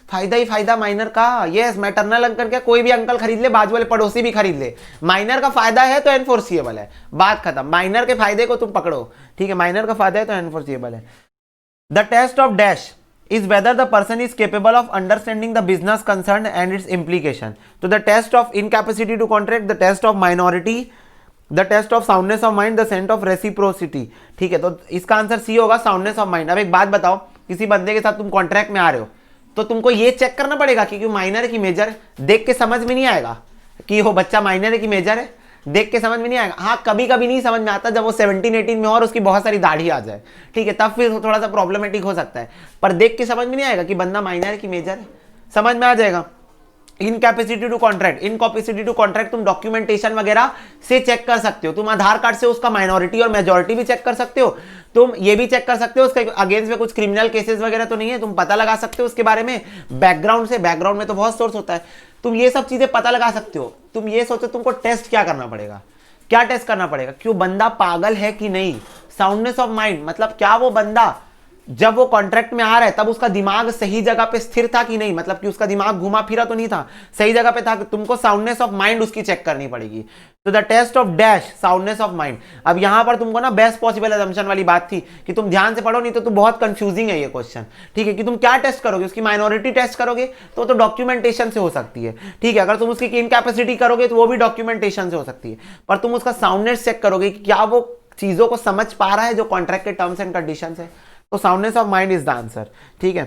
फायदा ही फायदा माइनर का। यस, मैटरनल अंकल क्या, कोई भी अंकल खरीद ले, बाजू वाले पड़ोसी भी खरीद ले, माइनर का फायदा है तो एनफोर्सिएबल है, बात खत्म। माइनर के फायदे को तुम पकड़ो, ठीक है, माइनर का फायदा है तो एनफोर्सिएबल है। The test of dash is whether the person is capable of understanding the business concern and its implication. तो the test of incapacity to contract, the test of minority, the test of soundness of mind, the sense of reciprocity. ठीक है, तो इसका आंसर सी होगा, soundness of mind। अब एक बात बताओ, किसी बंदे के साथ तुम कॉन्ट्रैक्ट में आ रहे हो तो तुमको ये चेक करना पड़ेगा कि माइनर की मेजर, देख के समझ में नहीं आएगा कि वो बच्चा माइनर की मेजर है, देख के समझ में नहीं आएगा। हाँ कभी कभी नहीं समझ में आता जब वो 17-18 में और उसकी बहुत सारी दाढ़ी आ जाए, ठीक है, तब फिर थोड़ा सा प्रॉब्लमेटिक हो सकता है, पर देख के समझ में नहीं आएगा कि बंदा माइनर की मेजर है, समझ में आ जाएगा। Incapacity to contract, incapacity to contract तुम डॉक्यूमेंटेशन वगैरह से चेक कर सकते हो, तुम आधार कार्ड से उसका माइनॉरिटी और मेजॉरिटी भी चेक कर सकते हो, तुम ये भी चेक कर सकते हो उसके अगेंस्ट में कुछ क्रिमिनल केसेस वगैरह तो नहीं है, तुम पता लगा सकते हो उसके बारे में बैकग्राउंड से, बैकग्राउंड में तो बहुत सोर्स होता है, तुम ये सब चीजें पता लगा सकते हो। तुम ये सोचो तुमको टेस्ट क्या करना पड़ेगा, क्या टेस्ट करना पड़ेगा, क्यों बंदा पागल है कि नहीं, साउंडनेस ऑफ माइंड, मतलब क्या वो बंदा जब वो कॉन्ट्रैक्ट में आ रहा है तब उसका दिमाग सही जगह पे स्थिर था कि नहीं, मतलब कि उसका दिमाग घुमा फिरा तो नहीं था, सही जगह पे था। तुमको साउंडनेस ऑफ माइंड उसकी चेक करनी पड़ेगी। तो the test of dash soundness of mind. अब यहां पर तुमको ना बेस्ट पॉसिबल असम्पशन वाली बात थी कि तुम ध्यान से पढ़ो, नहीं तो तुम बहुत कंफ्यूजिंग है ये क्वेश्चन, ठीक है, कि तुम क्या टेस्ट करोगे, उसकी माइनॉरिटी टेस्ट करोगे तो डॉक्यूमेंटेशन से हो सकती है, ठीक है, अगर तुम उसकी इनकैपेसिटी करोगे तो वो भी डॉक्यूमेंटेशन से हो सकती है, पर तुम उसका साउंडनेस चेक करोगे कि क्या वो चीजों को समझ पा रहा है जो कॉन्ट्रैक्ट के टर्म्स एंड कंडीशन है, तो soundness of mind is the answer. ठीक है,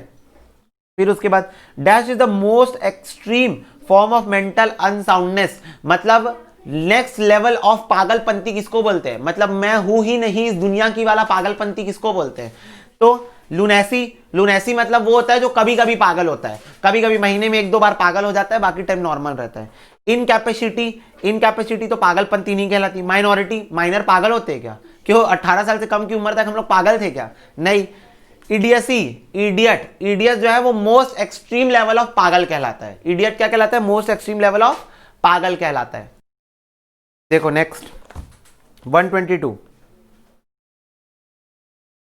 फिर उसके बाद dash is the most extreme form of mental unsoundness, मतलब नेक्स्ट लेवल ऑफ पागलपंती किसको बोलते हैं, मतलब मैं हूं ही नहीं इस दुनिया की वाला पागलपंती किसको बोलते हैं, तो लुनेसी। लुनेसी मतलब वो होता है जो कभी कभी पागल होता है, कभी कभी महीने में 1-2 बार पागल हो जाता है, बाकी टाइम नॉर्मल रहता है। इनकैपेसिटी, इनकैपेसिटी तो पागलपंती नहीं कहलाती। माइनॉरिटी, माइनर पागल होते हैं क्या, क्यों 18 साल से कम की उम्र तक हम लोग पागल थे क्या, नहीं। इडियसी, इडियट, इडियट जो है वो मोस्ट एक्सट्रीम लेवल ऑफ पागल कहलाता है। इडियट क्या कहलाता है, मोस्ट एक्सट्रीम लेवल ऑफ पागल कहलाता है। देखो next 122,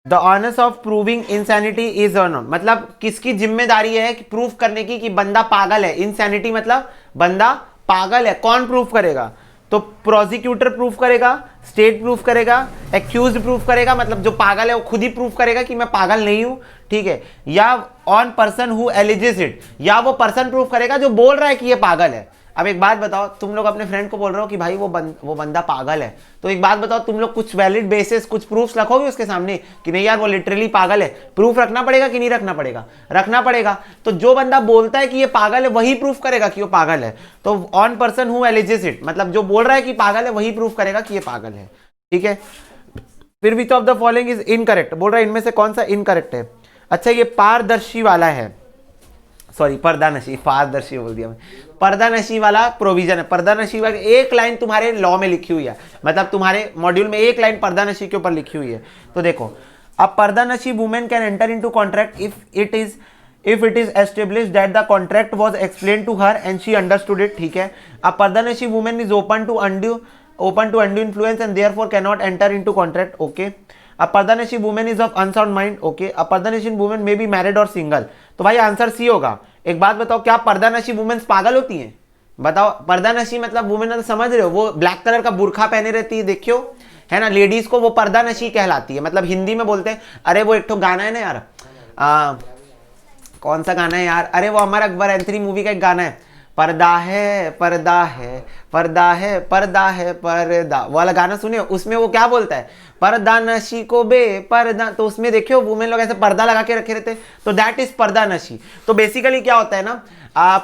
the honours of proving insanity is on, मतलब किसकी जिम्मेदारी है कि प्रूफ करने की कि बंदा पागल है। इंसैनिटी मतलब बंदा पागल है, कौन प्रूफ करेगा, तो प्रोसिक्यूटर प्रूफ करेगा, स्टेट प्रूफ करेगा, एक्यूज्ड प्रूफ करेगा, मतलब जो पागल है वो खुद ही प्रूफ करेगा कि मैं पागल नहीं हूं, ठीक है, या on person who alleges it, या वो पर्सन प्रूफ करेगा जो बोल रहा है कि ये पागल है। अब एक बात बताओ, तुम लोग अपने फ्रेंड को बोल रहे हो कि भाई वो बंदा पागल है, तो एक बात बताओ, तुम लोग कुछ वैलिड बेसिस, कुछ प्रूफ्स रखोगे उसके सामने कि नहीं यार वो लिटरली पागल है, प्रूफ रखना पड़ेगा कि नहीं रखना पड़ेगा, रखना पड़ेगा। तो जो बंदा बोलता है कि ये पागल है वही प्रूफ करेगा कि वो पागल है, तो on person who alleges it, मतलब जो बोल रहा है कि पागल है वही प्रूफ करेगा कि ये पागल है, ठीक है। फिर which of the following is incorrect, बोल रहा है इनमें से कौन सा इनकरेक्ट है। अच्छा ये पारदर्शी वाला है, सॉरी पर्दानशी, पारदर्शी बोल दिया मैं, पर्दानशी वाला प्रोविजन है। पर्दानशी वाली एक लाइन तुम्हारे लॉ में लिखी हुई है, मतलब तुम्हारे मॉड्यूल में एक लाइन पर्दानशी के ऊपर लिखी हुई है। तो देखो, a pardanashi women can enter into contract if it is established that the contract was explained to her and she understood it, ठीक है। A pardanashi women is open to undue influence and therefore can not enter into contract, okay. A Pardanashi woman is of unsound mind, okay. A Pardanashi woman may be married or single, तो भाई आंसर सी होगा। एक बात बताओ, क्या पर्दानशी वुमेन्स पागल होती हैं, बताओ। पर्दानशी मतलब वुमेन, तो समझ रहे हो, वो ब्लैक कलर का बुरखा पहने रहती है, देखियो है ना, लेडीज को वो पर्दानशी कहलाती है। मतलब हिंदी में बोलते हैं, अरे वो एक तो गाना है ना यार, कौन सा गाना है यार, अरे वो अमर अकबर एंथनी मूवी का एक गाना है, पर्दा है पर्दा है पर्दा है पर्दा वाला गाना सुने, उसमें वो क्या बोलता है, पर्दा नशी को बे पर्दा, तो उसमें देखियो वुमेन लोग ऐसे पर्दा लगा के रखे रहते, तो दैट इज पर्दा नशी। तो बेसिकली क्या होता है ना,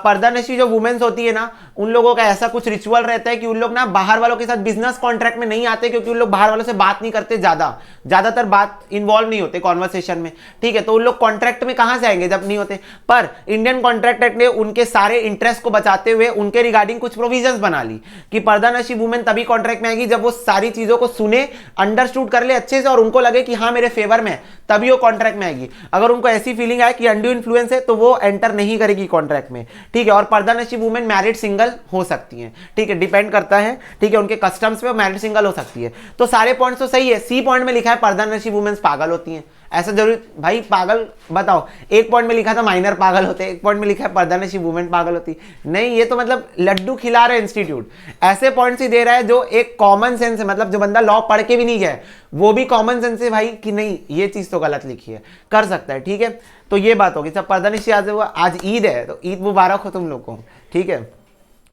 पर्दा नशी जो वुमेन्स होती है ना, उन लोगों का ऐसा कुछ रिचुअल रहता है कि उन लोग ना बाहर वालों के साथ बिजनेस कॉन्ट्रैक्ट में नहीं आते, क्योंकि उन लोग बाहर वालों से बात नहीं करते, ज्यादातर बात इन्वॉल्व नहीं होते कॉन्वर्सेशन में, ठीक है। तो उन लोग कॉन्ट्रैक्ट में कहां से आएंगे जब नहीं होते। पर इंडियन कॉन्ट्रैक्ट एक्ट ने उनके सारे इंटरेस्ट को बचाते हुए उनके रिगार्डिंग कुछ प्रोविजंस बना ली कि पर्दा नशी वुमेन तभी कॉन्ट्रैक्ट में आएगी जब वो सारी चीजों को सुने, अंडरस्टूड कर ले अच्छे से और उनको लगे कि हाँ मेरे फेवर में, तभी वो कॉन्ट्रैक्ट में आएगी। अगर उनको ऐसी फीलिंग आए कि अंडू इन्फ्लुएंस है तो वो एंटर नहीं करेगी कॉन्ट्रैक्ट में, ठीक है। और पर्दा नशी वुमेन मैरिड सिंगल हो सकती हैं, ठीक है, डिपेंड करता है, ठीक है, उनके कस्टम्स पे मैरिड सिंगल हो सकती है। तो सारे पॉइंट्स तो सही है। सी पॉइंट में लिखा है पर्दा नशी वुमेन्स पागल होती हैं, ऐसा जरूरी भाई पागल बताओ, एक पॉइंट में लिखा था माइनर पागल होते, एक पॉइंट में लिखा है पर्दा नशी वुमेन पागल होती, नहीं ये तो मतलब लड्डू खिला रहा है इंस्टीट्यूट, ऐसे पॉइंट्स ही दे रहा है जो एक कॉमन सेंस है, मतलब जो बंदा लॉ पढ़ के भी नहीं गया वो भी कॉमन सेंस है भाई कि नहीं ये चीज तो गलत लिखी है, कर सकता है, ठीक है। तो ये बात होगी। सब पर्दा नशी आज ईद है तो ईद मुबारक हो तुम लोग को, ठीक है।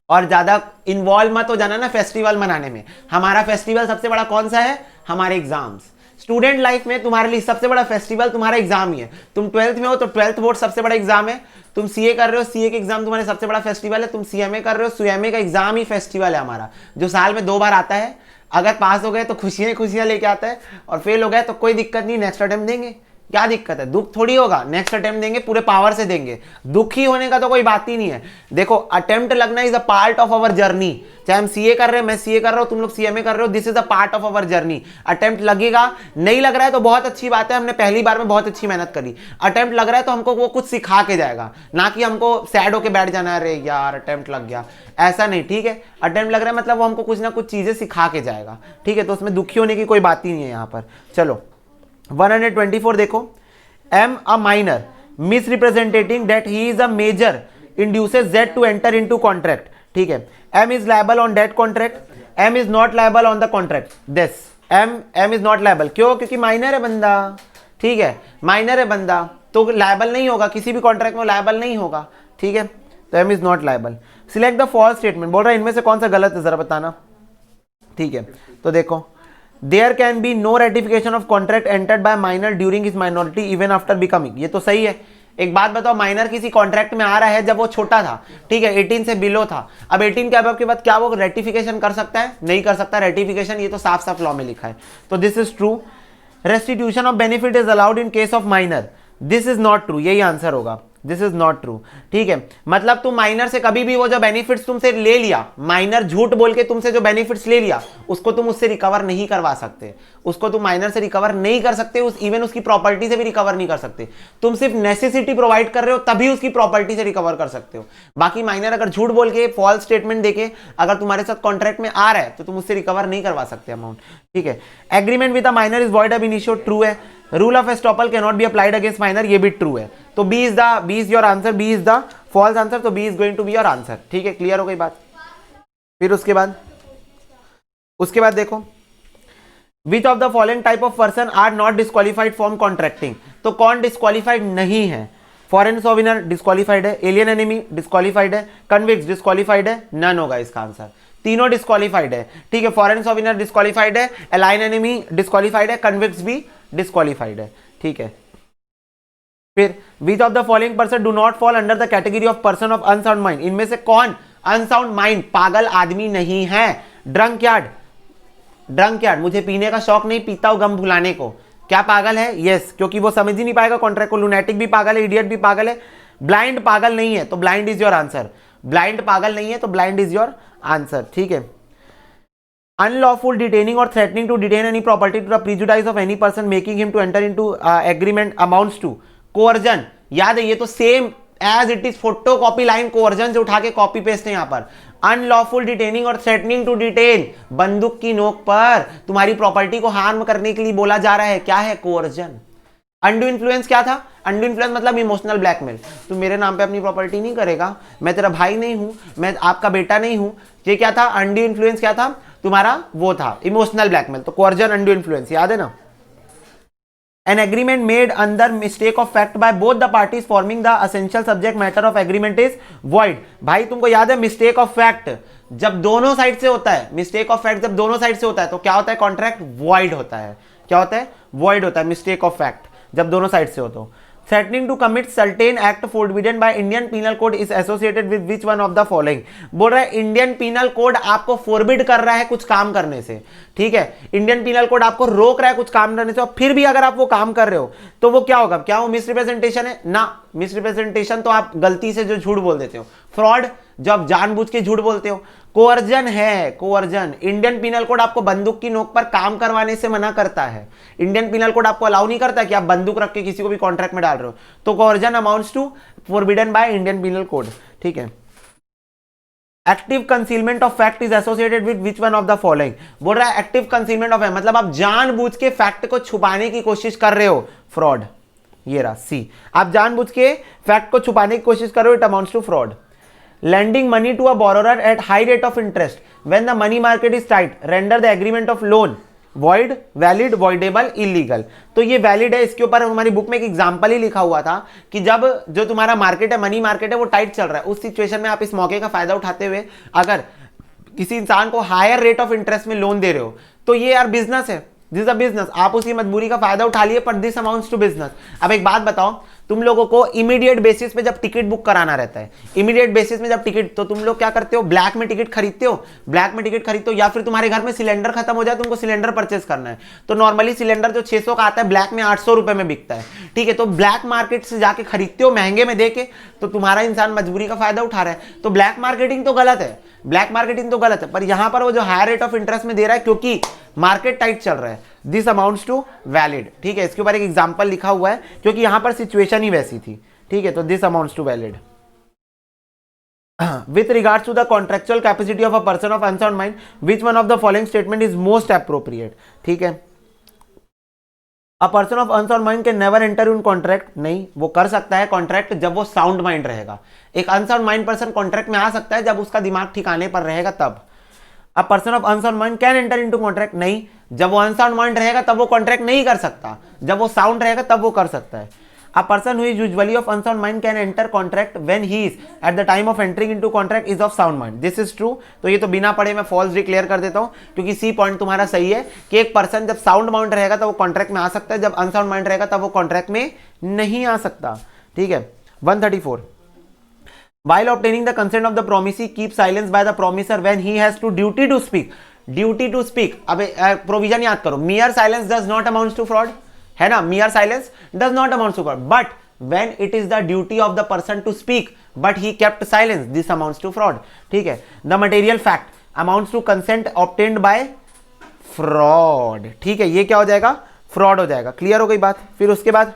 और ज्यादा इन्वॉल्व मत हो जाना ना फेस्टिवल मनाने में। हमारा फेस्टिवल सबसे बड़ा कौन सा है, हमारे एग्जाम्स। स्टूडेंट लाइफ में तुम्हारे लिए सबसे बड़ा फेस्टिवल तुम्हारा एग्जाम ही है। तुम 12th में हो तो 12th बोर्ड सबसे बड़ा एग्जाम है, तुम सीए कर रहे हो, सीए के एग्जाम तुम्हारे सबसे बड़ा फेस्टिवल है, तुम सीएमए कर रहे हो, सीएमए का एग्जाम ही फेस्टिवल है हमारा, जो साल में 2 बार आता है। अगर पास हो गए तो खुशियां लेके आता है, और फेल हो गए तो कोई दिक्कत नहीं, नेक्स्ट अटेम्प्ट देंगे, क्या दिक्कत है, दुख थोड़ी होगा, नेक्स्ट अटेम्प्ट देंगे, पूरे पावर से देंगे, दुखी होने का तो कोई बात ही नहीं है। देखो अटेम्प्ट लगना is a part of our journey, चाहे हम सीए कर रहे हैं, मैं सीए कर रहा हूं, तुम लोग सीएमए कर रहे हो, this is a part of our journey. Attempt लगेगा, नहीं लग रहा है तो बहुत अच्छी बात है, हमने पहली बार में बहुत अच्छी मेहनत करी। अटेम्प्ट लग रहा है तो हमको वो कुछ सिखा के जाएगा, ना कि हमको सैड होके बैठ जाना है, अरे यार अटेम्प्ट लग गया, ऐसा नहीं, ठीक है। अटेम्प्ट लग रहा है मतलब वो हमको कुछ ना कुछ चीजें सिखा के जाएगा, ठीक है। तो उसमें दुखी होने की कोई बात ही नहीं है यहाँ पर। चलो 124 देखो, M a minor misrepresenting that he is a major induces Z to enter into contract, ठीक है। M is liable on that contract, M is not liable on the contract, this M is not liable, क्यों, क्योंकि माइनर है बंदा, ठीक है, माइनर है बंदा तो लायबल नहीं होगा, किसी भी कॉन्ट्रैक्ट में लायबल नहीं होगा, ठीक है। तो M is not liable। Select the false statement, बोल रहा है इनमें से कौन सा गलत है जरा बताना, ठीक है। तो देखो There can be no ratification of contract entered by minor during his minority even after becoming, ये तो सही है। एक बात बताओ, माइनर किसी कॉन्ट्रैक्ट में आ रहा है जब वो छोटा था, ठीक है, 18 से बिलो था, अब 18 के अब के बाद क्या वो रेटिफिकेशन कर सकता है, नहीं कर सकता रेटिफिकेशन, ये तो साफ साफ लॉ में लिखा है। तो this is true. Restitution of benefit is allowed in case of minor, this is not true, यही आंसर होगा, दिस इज नॉट ट्रू, ठीक है। मतलब तुम माइनर से कभी भी वो जो बेनिफिट्स तुमसे ले लिया, माइनर झूठ बोल के तुमसे जो बेनिफिट्स ले लिया, उसको तुम उससे रिकवर नहीं करवा सकते, उसको तुम माइनर से रिकवर नहीं कर सकते, इवन उसकी प्रॉपर्टी से भी रिकवर नहीं कर सकते। तुम सिर्फ नेसेसिटी प्रोवाइड कर रहे हो तभी उसकी प्रॉपर्टी से रिकवर कर सकते हो। बाकी माइनर अगर झूठ बोल के फॉल्स स्टेटमेंट देके अगर तुम्हारे साथ कॉन्ट्रैक्ट में आ रहा है तो तुम उससे रिकवर नहीं करवा सकते अमाउंट, ठीक है। Agreement with a minor is void ab initio, true है। Rule of estoppel can not be applied against minor, ये भी ट्रू है। तो B is your answer, B is the false answer, तो B is going to be your answer, ठीक है। क्लियर हो गई बात। फिर उसके बाद देखो, which of the following type of person are not disqualified from contracting, तो कौन डिस्क्वालिफाइड नहीं है। फॉरेन सोविनर डिस्क्वालिफाइड है, एलियन एनिमी डिस्क्वालिफाइड है, कन्विक्स डिस्क्वालिफाइड है, नन होगा इसका आंसर, तीनों डिस्क्वालिफाइड है, ठीक है। फॉरेन सोविनर डिस्क्वालिफाइड है, एलाइन एनिमी डिस्क्वालिफाइड है, कन्विक्स भी डिस्क्वालिफाइड है, ठीक है। फिर which of the following person do not fall under the category of person of unsound mind, इनमें से कौन अनसाउंड माइंड पागल आदमी नहीं है। ड्रंक यार्ड, मुझे पीने का शौक नहीं, पीता हूं गम भुलाने को, क्या पागल है, यस, क्योंकि वो समझ ही नहीं पाएगा कॉन्ट्रैक्ट को। लुनैटिक भी पागल है, इडियट भी पागल है, ब्लाइंड पागल नहीं है, तो blind is your answer, blind पागल नहीं है तो ब्लाइंड इज योर आंसर, ठीक है। अनलॉफुल डिटेनिंग और threatening to detain any property to the prejudice of any person making him to enter into agreement amounts to coercion, याद है ये तो same as it is photo copy line coercion से उठा के कॉपी पेस्ट है यहाँ पर। अनलॉफुल डिटेनिंग और थ्रेटनिंग टू डिटेन, बंदूक की नोक पर तुम्हारी प्रॉपर्टी को हार्म करने के लिए बोला जा रहा है, क्या है, कोअर्जन। अंडू इन्फ्लुएंस क्या था, अंडू इन्फ्लुएंस मतलब इमोशनल ब्लैकमेल, तू मेरे नाम पे अपनी प्रॉपर्टी नहीं करेगा, मैं तेरा भाई नहीं हूं, मैं आपका बेटा नहीं हूं, ये क्या था, अंडू इन्फ्लुएंस क्या था तुम्हारा, वो था इमोशनल ब्लैकमेल, तो कोअर्जन अंडू इन्फ्लुएंस, याद है ना। An agreement made under mistake of fact by both the parties forming the essential subject matter of agreement is void. भाई तुमको याद है मिस्टेक ऑफ फैक्ट जब दोनों साइड से होता है, मिस्टेक ऑफ फैक्ट जब दोनों साइड से होता है तो क्या होता है, कॉन्ट्रैक्ट वॉइड होता है. क्या होता है, वॉइड होता है मिस्टेक ऑफ फैक्ट जब दोनों साइड से हो तो. Threatening to commit certain act forbidden by Indian Penal Code is associated with which one of the following. बोल रहा है इंडियन पीनल कोड आपको फोरबिड कर रहा है कुछ काम करने से. ठीक है, इंडियन पीनल कोड आपको रोक रहा है कुछ काम करने से और फिर भी अगर आप वो काम कर रहे हो तो वो क्या होगा, क्या वो मिसरिप्रेजेंटेशन है ना. मिसरिप्रेजेंटेशन तो आप गलती से जो झूठ बोल देते हो. फ्रॉड जो आप जानबूझ के झूठ बोलते हो. कोअर्जन है, कोअर्जन. इंडियन पीनल कोड आपको बंदूक की नोक पर काम करवाने से मना करता है. इंडियन पीनल कोड आपको अलाउ नहीं करता कि आप बंदूक रख के किसी को भी कॉन्ट्रैक्ट में डाल रहे हो. तो coercion amounts to forbidden by Indian penal code. ठीक है. Active concealment of fact is associated with which one of the following. बोल रहा है एक्टिव कंसीलमेंट ऑफ फैक्ट मतलब आप जानबूझ के फैक्ट को छुपाने की कोशिश कर रहे हो, फ्रॉड. ये रहा सी, आप जानबूझ के फैक्ट को छुपाने की कोशिश कर रहे हो, it amounts to fraud. Lending money to a borrower at high rate of interest when the money market is tight render the agreement of loan void, valid, voidable, illegal. तो ये वैलिड है. इसके ऊपर हमारी बुक में एक एग्जांपल ही लिखा हुआ था कि जब जो तुम्हारा मार्केट है, मनी मार्केट है, वो टाइट चल रहा है, उस सिचुएशन में आप इस मौके का फायदा उठाते हुए अगर किसी इंसान को हायर रेट ऑफ इंटरेस्ट में लोन दे रहे हो तो ये यार बिजनेस है, दिस अ बिजनेस. आप उसकी मजबूरी का फायदा उठा लिए, पर दिस अमाउंट्स टू बिजनेस. अब एक बात बताओ, तुम लोगों को इमीडिएट बेसिस पे जब टिकट बुक कराना रहता है, इमीडिएट बेसिस में जब टिकट, तो तुम लोग क्या करते हो, ब्लैक में टिकट खरीदते हो. ब्लैक में टिकट खरीदते हो या फिर तुम्हारे घर में सिलेंडर खत्म हो जाए, तुमको सिलेंडर परचेस करना है. तो नॉर्मली सिलेंडर जो 600 का आता है ब्लैक में 800 रुपए में बिकता है. ठीक है, तो ब्लैक मार्केट से जाके खरीदते हो महंगे में देके, तो तुम्हारा इंसान मजबूरी का फायदा उठा रहा है. तो ब्लैक मार्केटिंग तो गलत है, ब्लैक मार्केटिंग तो गलत है. पर यहां पर वो जो हायर रेट ऑफ इंटरेस्ट में दे रहा है क्योंकि मार्केट टाइट चल रहा है, दिस अमाउंट्स टू वैलिड. ठीक है, इसके ऊपर एक एग्जांपल लिखा हुआ है क्योंकि यहां पर सिचुएशन ही वैसी थी. ठीक है, तो this amounts to valid. With regards to the contractual capacity of a person of unsound mind which one of the following statement is most appropriate. ठीक है, a person of unsound mind can never enter in contract. नहीं, वो कर सकता है कॉन्ट्रैक्ट जब वो साउंड माइंड रहेगा. एक अनसाउंड माइंड पर्सन कॉन्ट्रैक्ट में आ सकता है जब उसका दिमाग ठिकाने पर रहेगा तब. अ person of unsound mind can enter into contract. नहीं, जब वो अनसाउंड माइंड रहेगा तब वो कॉन्ट्रैक्ट नहीं कर सकता, जब वो साउंड रहेगा तब वो कर सकता है. A person who is usually of unsound mind can enter contract when he is at the time of entering into contract is of sound mind. This is true. तो ये तो बिना पढ़े मैं फॉल्स डिक्लेयर कर देता हूँ क्योंकि सी पॉइंट तुम्हारा सही है कि एक पर्सन जब साउंड माइंड रहेगा तब वो कॉन्ट्रैक्ट में आ सकता है, जब अनसाउंड माइंड रहेगा तब वो कॉन्ट्रैक्ट में नहीं आ सकता. ठीक है. 134. While obtaining the consent of the promisee, keep silence by the promiser when he has to duty to speak. Duty to speak. अब प्रोविजन याद करो. Mere silence does not amount to fraud. है ना, mere silence does not amount to fraud, but when it is the duty of the person to speak but he kept silence, this amounts to fraud. ठीक है. The material fact amounts to consent obtained by fraud. ठीक है, ये क्या हो जाएगा, फ्रॉड हो जाएगा. क्लियर हो गई बात. फिर उसके बाद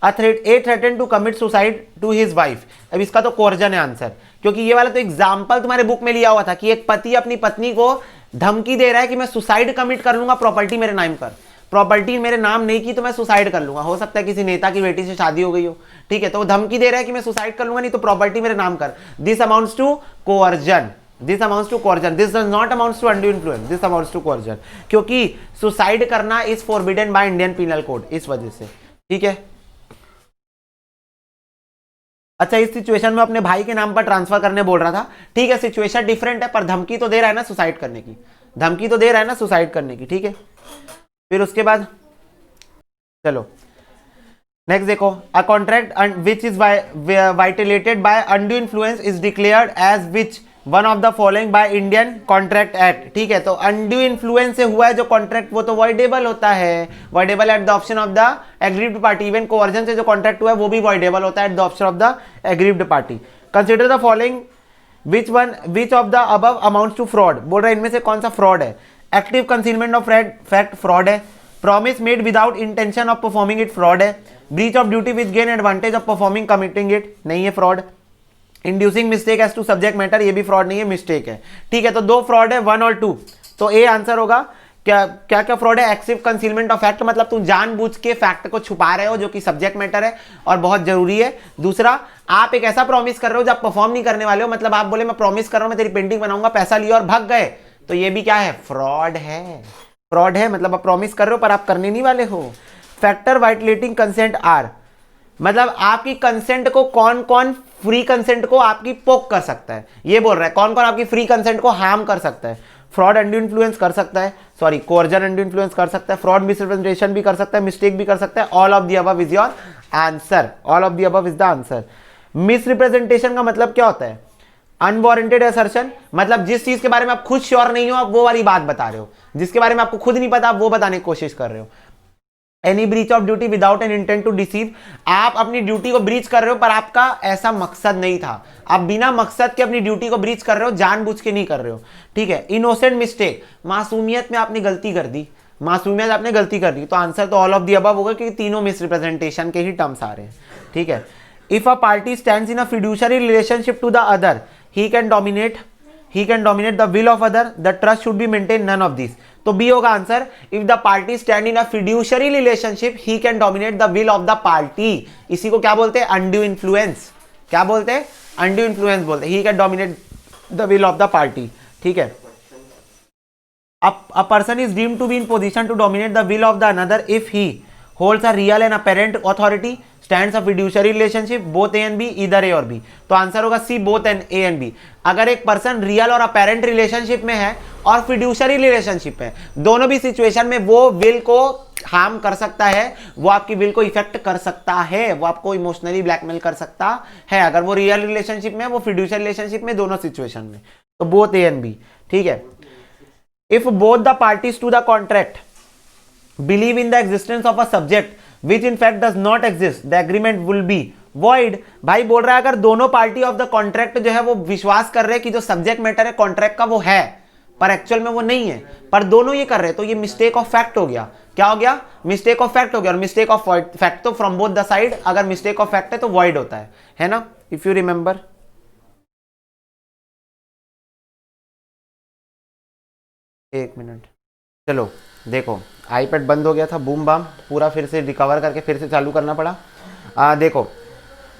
A threaten to commit suicide to his wife. अब इसका तो कोर्जन है आंसर, क्योंकि ये वाला तो एग्जाम्पल तुम्हारे बुक में लिया हुआ था कि एक पति अपनी पत्नी को धमकी दे रहा है कि मैं सुसाइड कमिट कर लूंगा, प्रॉपर्टी मेरे नाम कर, प्रॉपर्टी मेरे नाम नहीं की तो मैं सुसाइड कर लूंगा. हो सकता है किसी नेता की बेटी से शादी हो गई हो. ठीक है, तो वो धमकी दे रहा है कि मैं सुसाइड कर लूंगा नहीं तो प्रॉपर्टी मेरे नाम कर. This amounts to coercion. This amounts to coercion. This does not amounts to undue influence. This amounts to coercion, क्योंकि सुसाइड करना is forbidden by Indian penal code, इस वजह से. ठीक है. अच्छा, इस सिचुएशन में अपने भाई के नाम पर ट्रांसफर करने बोल रहा था. ठीक है, सिचुएशन डिफरेंट है पर धमकी तो दे रहा है ना सुसाइड करने की, धमकी तो दे रहा है ना सुसाइड करने की. ठीक है. फिर उसके बाद चलो नेक्स्ट देखो. अ कॉन्ट्रैक्ट विच इज वाइटलेटेड by undue influence is declared as which one of the following by Indian Contract Act. ठीक है, तो अनड्यू इन्फ्लुएंस से हुआ है जो कॉन्ट्रैक्ट वो तो वॉइडेबल होता है, voidable at the option of the aggrieved party. Even coercion से जो कॉन्ट्रैक्ट हुआ है वो भी वॉइडेबल होता है at the option of the aggrieved party. Consider the following which of the above amounts to fraud. बोल रहा है इनमें से कौन सा फ्रॉड है. Active concealment of fact fraud है. Promise made without intention of performing it fraud है. Breach of duty with gain advantage of performing committing it नहीं है, fraud. Inducing mistake as to subject matter, ये भी फ्रॉड नहीं है, मिस्टेक है. ठीक है, तो दो फ्रॉड है, 1 और 2. तो ए आंसर होगा. क्या क्या क्या फ्रॉड है. एक्टिव कंसीलमेंट ऑफ फैक्ट मतलब तुम जानबूझ के फैक्ट को छुपा रहे हो जो कि सब्जेक्ट मैटर है और बहुत जरूरी है. दूसरा, आप एक ऐसा प्रॉमिस कर रहे हो जब परफॉर्म नहीं करने वाले हो. मतलब आप बोले मैं प्रॉमिस कर रहा हूं मैं तेरी पेंटिंग बनाऊंगा, पैसा लिया और भाग गए, तो ये भी क्या है, फ्रॉड है. फ्रॉड है मतलब आप प्रॉमिस कर रहे हो पर आप करने नहीं वाले हो. फैक्टर वाइटलेटिंग कंसेंट आर, मतलब आपकी कंसेंट को कौन कौन फ्री कंसेंट को आपकी पोक कर सकता है, ये बोल रहा है कौन कौन आपकी फ्री कंसेंट को हार्म कर सकता है। फ्रॉड एंड इन्फ्लुएंस कर सकता है, सॉरी कोर्जन एंड इन्फ्लुएंस कर सकता है, फ्रॉड मिसरिप्रेजेंटेशन भी कर सकता है, मिस्टेक भी कर सकता है। All of the above is your answer, all of the above is the answer. Misrepresentation का मतलब क्या होता है? अनवारंटेड असर्शन, मतलब जिस चीज के बारे में आप खुद श्योर नहीं हो आप वो वाली बात बता रहे हो, जिसके बारे में आपको खुद नहीं पता आप वो बताने की कोशिश कर रहे हो। Any breach of duty without an intent to deceive, आप अपनी ड्यूटी को ब्रीच कर रहे हो पर आपका ऐसा मकसद नहीं था, आप बिना मकसद के अपनी ड्यूटी को ब्रीच कर रहे हो, जानबूझ के नहीं कर रहे हो, ठीक है। इनोसेंट मिस्टेक, मासूमियत में आपने गलती कर दी, मासूमियत आपने गलती कर दी, तो आंसर तो ऑल ऑफ द अबव होगा क्योंकि तीनों मिसरिप्रेजेंटेशन के ही टर्म्स आ रहे हैं, ठीक है। If a party stands in a fiduciary relationship to the other, he can dominate the will of other, the trust should be maintained, none of these। तो बी होगा answer. If the party stand in a fiduciary relationship he can dominate the will of the party, इसी को क्या बोलते हैं? Undue influence. क्या बोलते हैं? अनड्यू इन्फ्लुएंस बोलते हैं। He can dominate the will of the party, ठीक है। A person is deemed to be in position to dominate the will of the another if he holds a real and apparent authority, stands a fiduciary relationship, both A and B, either A और B। तो आंसर होगा सी, both A and B। अगर एक पर्सन रियल और अपेरेंट रिलेशनशिप में है और फिड्यूशियरी रिलेशनशिप में, दोनों भी सिचुएशन में वो विल को हार्म कर सकता है, वो आपकी विल को इफेक्ट कर सकता है, वो आपको इमोशनली ब्लैकमेल कर सकता है, अगर वो रियल रिलेशनशिप में, वो फिड्यूशियरी रिलेशनशिप में, दोनों सिचुएशन में, तो बोथ A and B, ठीक है। If both the parties to the contract believe in the existence of a subject which in fact does not exist, the agreement will be void। भाई बोल रहा है अगर दोनों पार्टी ऑफ द कॉन्ट्रैक्ट जो है वो विश्वास कर रहे हैं कि जो सब्जेक्ट मैटर है कॉन्ट्रैक्ट का वो है पर एक्चुअल में वो नहीं है, पर दोनों ये कर रहे हैं, तो ये मिस्टेक ऑफ फैक्ट हो गया। क्या हो गया? मिस्टेक ऑफ फैक्ट हो गया। और मिस्टेक ऑफ फैक्ट तो फ्रॉम बोथ द साइड, अगर मिस्टेक ऑफ फैक्ट है तो void होता है ना, इफ यू रिमेंबर। एक मिनट, चलो देखो आईपैड बंद हो गया था, बूम बाम पूरा फिर से रिकवर करके फिर से चालू करना पड़ा। देखो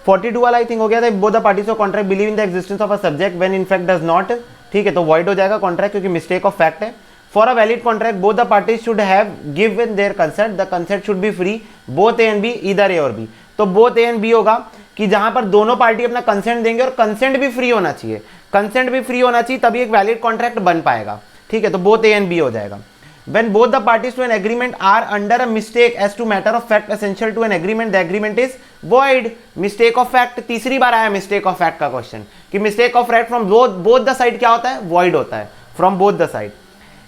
42 वाला आई थिंक हो गया था। Both the parties of contract believe in the existence of a subject when in fact does not, ठीक है, तो void हो जाएगा कॉन्ट्रैक्ट क्योंकि मिस्टेक ऑफ फैक्ट है। For a valid contract both the parties should have given their consent, the consent should be free, both A and B, either A और B। तो बोथ A and B होगा कि जहां पर दोनों पार्टी अपना कंसेंट देंगे और कंसेंट भी फ्री होना चाहिए, कंसेंट भी फ्री होना चाहिए, तभी एक वैलिड कॉन्ट्रैक्ट बन पाएगा, ठीक है। तो बोथ A and B हो जाएगा। When both the parties to an agreement are under a mistake as to matter of fact essential to an agreement, the agreement is void। Mistake of fact तीसरी बार आया mistake of fact का क्वेश्चन कि mistake of fact from both the side क्या होता है? void होता है, from both the side।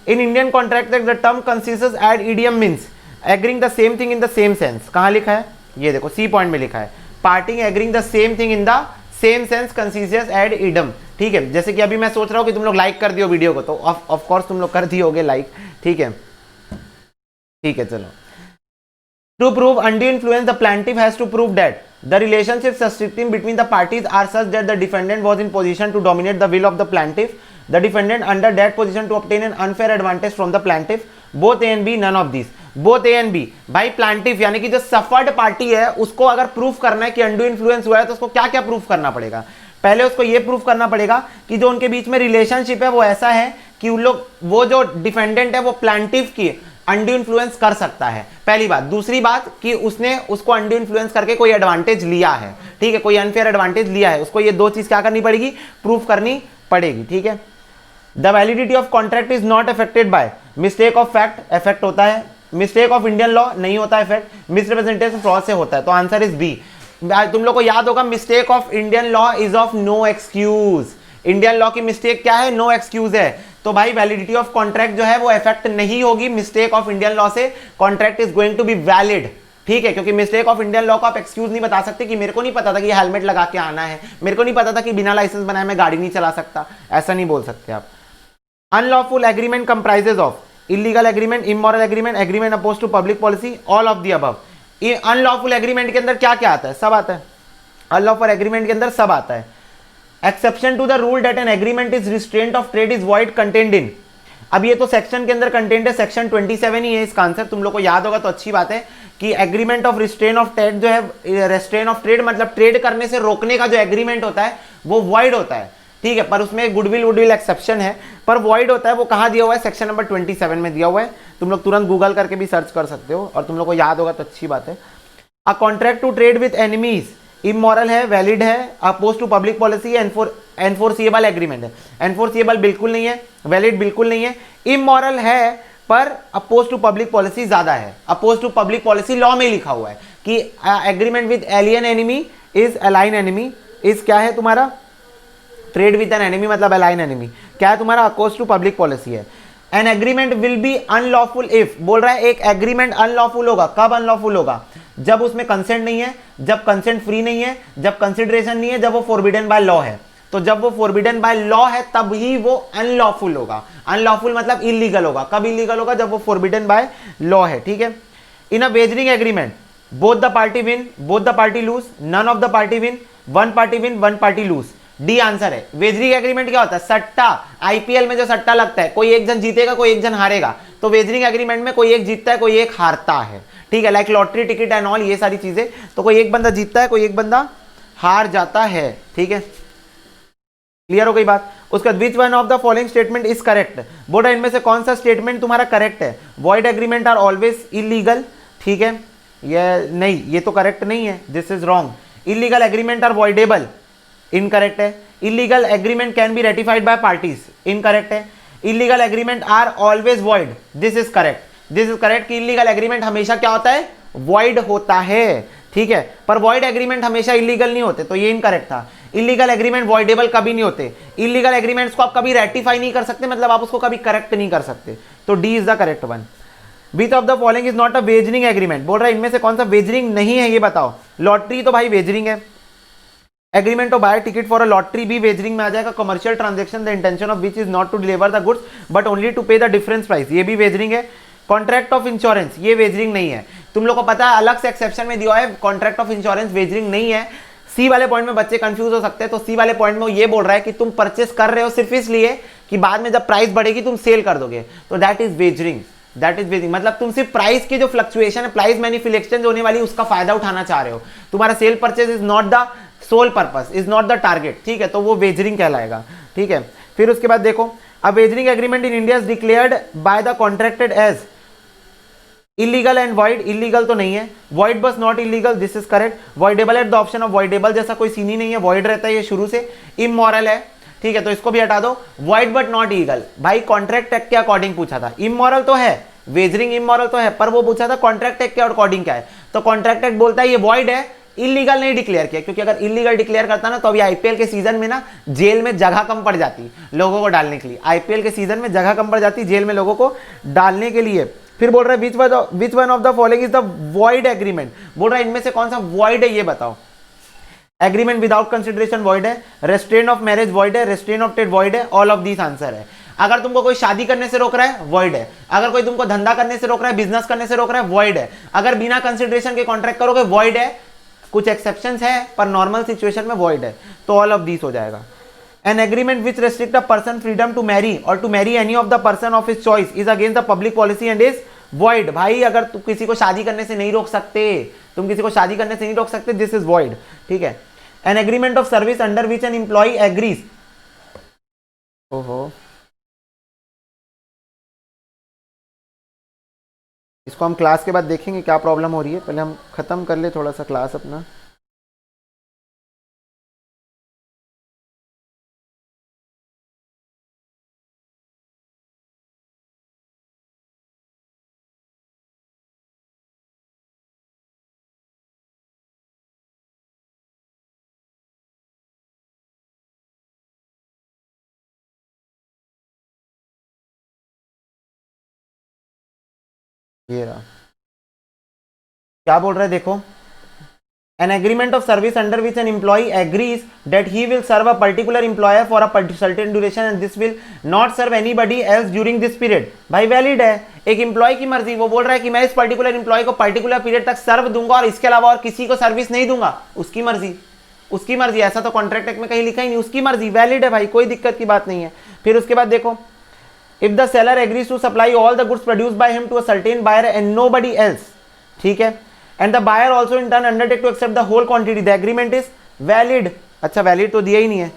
In Indian contract the term consists ad idiom means agreeing the same thing in the same sense। कहाँ लिखा है? ये देखो C पॉइंट में लिखा है, parting agreeing the same thing in the same sense consensus ad idem, ठीक है। जैसे कि अभी मैं सोच रहा हूं कि तुम लोग लाइक कर दियो वीडियो को, तो ऑफ कोर्स तुम लोग कर दियोगे लाइक, ठीक है, ठीक है। चलो, to prove undue influence the plaintiff has to prove that the relationship subsisting between the parties are such that the defendant was in position to dominate the will of the plaintiff, the defendant under that position to obtain an unfair advantage from the plaintiff, both A and B, none of this. Both A and B, भाई प्लांटिफ यानी कि जो सफर्ड पार्टी है उसको अगर प्रूफ करना है कि अनड्यू इन्फ्लुएंस हुआ है तो उसको क्या क्या प्रूफ करना पड़ेगा? पहले उसको ये प्रूफ करना पड़ेगा कि जो उनके बीच में रिलेशनशिप है वो ऐसा है कि उन लोग, वो जो डिफेंडेंट है वो प्लांटिफ की अनड्यू इन्फ्लुएंस कर सकता है, पहली बात। दूसरी बात कि उसने उसको अनड्यू इन्फ्लुएंस करके कोई एडवांटेज लिया है, ठीक है, कोई अनफेयर एडवांटेज लिया है, उसको ये दो चीज क्या करनी पड़ेगी? प्रूफ करनी पड़ेगी, ठीक है। The validity of contract is not affected by mistake of fact, effect होता है, मिस्टेक ऑफ इंडियन लॉ नहीं होता इफेक्ट, मिसरिप्रेजेंटेशन फ्रॉड से होता है, तो आंसर इज बी। तुम लोग को याद होगा mistake of Indian law is of no excuse, Indian law की मिस्टेक क्या है? नो एक्सक्यूज है। तो भाई वैलिडिटी ऑफ कॉन्ट्रैक्ट जो है वो इफेक्ट नहीं होगी मिस्टेक ऑफ इंडियन लॉ से, contract is going to be valid, ठीक है, क्योंकि मिस्टेक ऑफ इंडियन लॉ को आप एक्सक्यूज नहीं बता सकते कि मेरे को नहीं पता था कि हेलमेट लगा के आना है, मेरे को नहीं पता था कि बिना लाइसेंस बनाए मैं गाड़ी नहीं चला सकता, ऐसा नहीं बोल सकते आप। Unlawful agreement comprises of illegal agreement, immoral agreement, agreement opposed to public policy, all of the above. Unlawful agreement के अंदर क्या क्या आता है? सब आता है। अनलॉफुल एग्रीमेंट के अंदर सब आता है। Exception to the rule that an agreement is restraint of trade is void contained in, अब ये तो सेक्शन के अंदर कंटेंट है, सेक्शन 27 ही है इसका आंसर, तुम लोग को याद होगा तो अच्छी बात है कि agreement of restrain of trade जो है, रेस्ट्रेन ऑफ ट्रेड मतलब ट्रेड करने से रोकने का जो एग्रीमेंट होता है वो वॉइड होता है, ठीक है, पर उसमें गुडविल एक्सेप्शन है, पर वॉइड होता है। वो कहाँ दिया हुआ है? सेक्शन नंबर 27 में दिया हुआ है। तुम लोग तुरंत गूगल करके भी सर्च कर सकते हो और तुम लोग को याद होगा तो अच्छी बात है। A contract to trade with enemies immoral है, वैलिड है, opposed to public policy, enforceable agreement है। एनफोर्सिएबल बिल्कुल नहीं है, वैलिड बिल्कुल नहीं है, इमोरल है पर अपोज टू पब्लिक पॉलिसी ज्यादा है। Opposed to public policy law में लिखा हुआ है कि agreement with alien enemy is alien enemy, is क्या है तुम्हारा, ट्रेड विद एन एनिमी मतलब अलाइन एनिमी, क्या है तुम्हारा, अपोज टू पब्लिक पॉलिसी है। An agreement will be unlawful if, बोल रहा है एक एग्रीमेंट अनलॉफुल होगा, कब अनलॉफुल होगा, जब उसमें कंसेंट नहीं है, जब कंसेंट फ्री नहीं है, जब कंसिडरेशन नहीं है, जब वो फोरबिडन बाय लॉ है। तो जब वो फोरबिडन बाय लॉ है तब ही वो अनलॉफुल होगा। अनलॉफुल मतलब इलीगल होगा, कब इलीगल होगा, जब वो फोरबिडन बाय लॉ है, ठीक है। In a wagering agreement both the party win, both the party lose, none of the party win, one party win, one party lose. D answer है। वेजरिंग एग्रीमेंट क्या होता है, सट्टा। आईपीएल में जो सट्टा लगता है, कोई एक जन जीतेगा कोई एक जन हारेगा, तो वेजरिंग एग्रीमेंट में कोई एक जीतता है कोई एक हारता है, ठीक है। Like lottery ticket and all, ये सारी चीजें, तो कोई एक बंदा जीतता है कोई एक बंदा हार जाता है, ठीक है। क्लियर हो गई बात। उसका विच one of the following statement is correct, बोल रहा है इनमें से कौन सा स्टेटमेंट तुम्हारा करेक्ट है। Void agreement are always illegal, ठीक है, ये नहीं, ये तो करेक्ट नहीं है, this is wrong. Illegal agreement are voidable, incorrect है। Illegal agreement can be ratified by parties, incorrect है। Illegal agreement are always void, this is correct. This is correct कि इलीगल एग्रीमेंट हमेशा क्या होता है, वॉइड होता है, ठीक है, पर वॉइड एग्रीमेंट हमेशा इलीगल नहीं होते, तो ये इनकरेक्ट था। इलीगल एग्रीमेंट वॉइडेबल कभी नहीं होते। इलीगल एग्रीमेंट्स को आप कभी रेटिफाई नहीं कर सकते, मतलब आप उसको कभी करेक्ट नहीं कर सकते, तो D is the correct one. Which of the following is not a wagering agreement, बोल रहा है इनमें से कौन सा वेजरिंग नहीं है, ये बताओ। लॉटरी तो भाई वेजरिंग है। Agreement to buy ticket for a lottery भी वेजरिंग में आ जाएगा। Commercial transaction the intention of which is not to deliver the goods but only to pay the difference price, ये भी वेजरिंग है। कॉन्ट्रैक्ट ऑफ इंश्योरेंस, ये वेजरिंग नहीं है। तुम लोग को पता है अलग से एक्सेप्शन में दिया है, कॉन्ट्रैक्ट ऑफ इंश्योरेंस वेजरिंग नहीं है। सी वाले पॉइंट में बच्चे कंफ्यूज हो सकते हैं, तो सी वाले पॉइंट में ये बोल रहा है कि तुम परचेस कर रहे हो सिर्फ इसलिए कि बाद में जब प्राइस बढ़ेगी तुम सेल कर दोगे, तो that is wagering. That is wagering मतलब तुम सिर्फ प्राइस की जो फ्लक्चुएशन है, प्राइस मैनिपुलेशन होने वाली, उसका फायदा उठाना चाह रहे हो। तुम्हारा sale purchase is not the sole purpose, is not the target, ठीक है, तो वो वेजरिंग कहलाएगा, ठीक है। फिर उसके बाद देखो, a wagering agreement in India is declared by the contracted as illegal and void, illegal तो नहीं है। वॉइड बस not illegal, this is correct. Voidable at the option of voidable, जैसा कोई सीन ही नहीं है, वॉइड रहता है ये शुरू से। इमोरल है, ठीक है, तो इसको भी हटा दो। वॉइड बट नॉट इलीगल, भाई कॉन्ट्रैक्ट एक्ट के अकॉर्डिंग पूछा था। इमोरल तो है, वेजरिंग इमोरल तो है, पर वो पूछा था कॉन्ट्रैक्ट एक्ट के अकॉर्डिंग क्या है, तो कॉन्ट्रैक्ट एक्ट बोलता है ये वॉइड है, इलीगल नहीं डिक्लेयर किया, क्योंकि अगर इलीगल डिक्लेयर करता ना तो अभी आईपीएल के सीजन में ना जेल में जगह कम पड़ जाती लोगों को डालने के लिए। आईपीएल के सीजन में जगह कम पड़ जाती जेल में लोगों को डालने के लिए। फिर बोल रहा है which one of the following is the void agreement, बोल रहा है इनमें से कौन सा वॉइड है ये बताओ। एग्रीमेंट विदाउट कंसिडरेशन वॉइड है, रेस्ट्रेन ऑफ मैरिज वॉइड है, रेस्ट्रेन ऑफ ट्रेड वॉइड है, ऑल ऑफ दिस आंसर है। अगर तुमको कोई शादी करने से रोक रहा है वॉइड है, अगर कोई तुमको धंधा करने से रोक रहा है, बिजनेस करने से रोक रहा है, वॉइड है। अगर बिना कंसिडरेशन के कॉन्ट्रैक्ट करोगे वॉइड है, कुछ एक्सेप्शंस है पर नॉर्मल सिचुएशन में वॉइड है, तो ऑल ऑफ दिस हो जाएगा। An agreement which restrict a person freedom to marry or to marry any of the person of his choice is against the public policy and is void। भाई अगर तुम किसी को शादी करने से नहीं रोक सकते, तुम किसी को शादी करने से नहीं रोक सकते, दिस इज void, ठीक है। An agreement of service under which an employee agrees, ओहो, इसको हम क्लास के बाद देखेंगे क्या प्रॉब्लम हो रही है, पहले हम खत्म कर ले थोड़ा सा क्लास अपना। ये रहा, क्या बोल रहे हैं देखो। An agreement of service under which an employee agrees that he will serve a particular employer for a certain duration and this will not serve anybody else during this period, भाई वैलिड है। एक एम्प्लॉय की मर्जी, वो बोल रहा है कि मैं इस पर्टिकुलर एम्प्लॉय को पर्टिकुलर पीरियड तक सर्व दूंगा और इसके अलावा और किसी को सर्विस नहीं दूंगा, उसकी मर्जी, उसकी मर्जी, ऐसा तो कॉन्ट्रैक्ट एक्ट में कहीं लिखा ही नहीं, उसकी मर्जी, वैलिड है भाई, कोई दिक्कत की बात नहीं है। फिर उसके बाद देखो, if the seller agrees to supply all the goods produced by him to a certain buyer and nobody else, ठीक है, and the buyer also in turn undertake to accept the whole quantity, the agreement is valid। अच्छा वैलिड तो दिया ही नहीं है,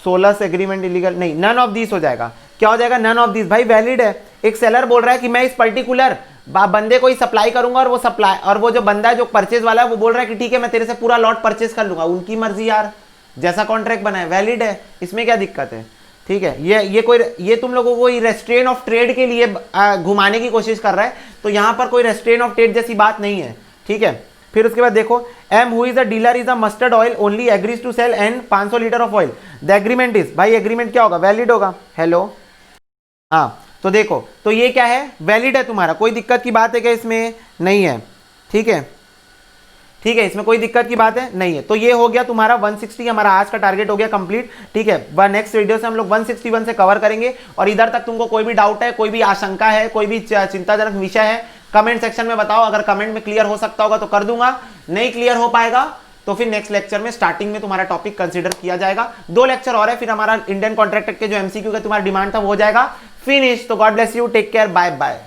16 एग्रीमेंट इलीगल नहीं, none of these हो जाएगा। क्या हो जाएगा, नन ऑफ दिस। भाई वैलिड है। एक सेलर बोल रहा है कि मैं इस पर्टिकुलर बंदे को ही सप्लाई करूंगा और वो जो बंदा है जो परचेज वाला है वो बोल रहा है कि ठीक है मैं तेरे से पूरा लॉट परचेज कर लूंगा। उनकी मर्जी यार, जैसा कॉन्ट्रैक्ट बना है वैलिड है, इसमें क्या दिक्कत है। ठीक है, ये तुम लोगों को रेस्ट्रेन ऑफ ट्रेड के लिए घुमाने की कोशिश कर रहा है, तो यहां पर कोई रेस्ट्रेन ऑफ ट्रेड जैसी बात नहीं है। ठीक है, फिर उसके बाद देखो, M who is the dealer is the mustard oil only agrees to sell and 500 litre of oil. The agreement is, भाई एग्रीमेंट क्या होगा, वैलिड होगा। हेलो, हाँ तो देखो, तो ये क्या है, वैलिड है तुम्हारा, कोई दिक्कत की बात है क्या इसमें, नहीं है। ठीक है, ठीक है, इसमें कोई दिक्कत की बात है नहीं है। तो ये हो गया तुम्हारा 160, हमारा आज का टारगेट हो गया कंप्लीट। ठीक है, नेक्स्ट वीडियो से हम लोग 161 से कवर करेंगे। और इधर तक तुमको कोई भी डाउट है, कोई भी आशंका है, कोई भी चिंताजनक विषय है, कमेंट सेक्शन में बताओ। अगर कमेंट में क्लियर हो सकता होगा तो कर दूंगा, नहीं क्लियर हो पाएगा तो फिर नेक्स्ट लेक्चर में स्टार्टिंग में तुम्हारा टॉपिक कंसीडर किया जाएगा। 2 लेक्चर और है, फिर हमारा इंडियन कॉन्ट्रैक्ट के जो एमसीक्यू का तुम्हारा डिमांड था वो हो जाएगा फिनिश। तो God bless you, take care, bye bye.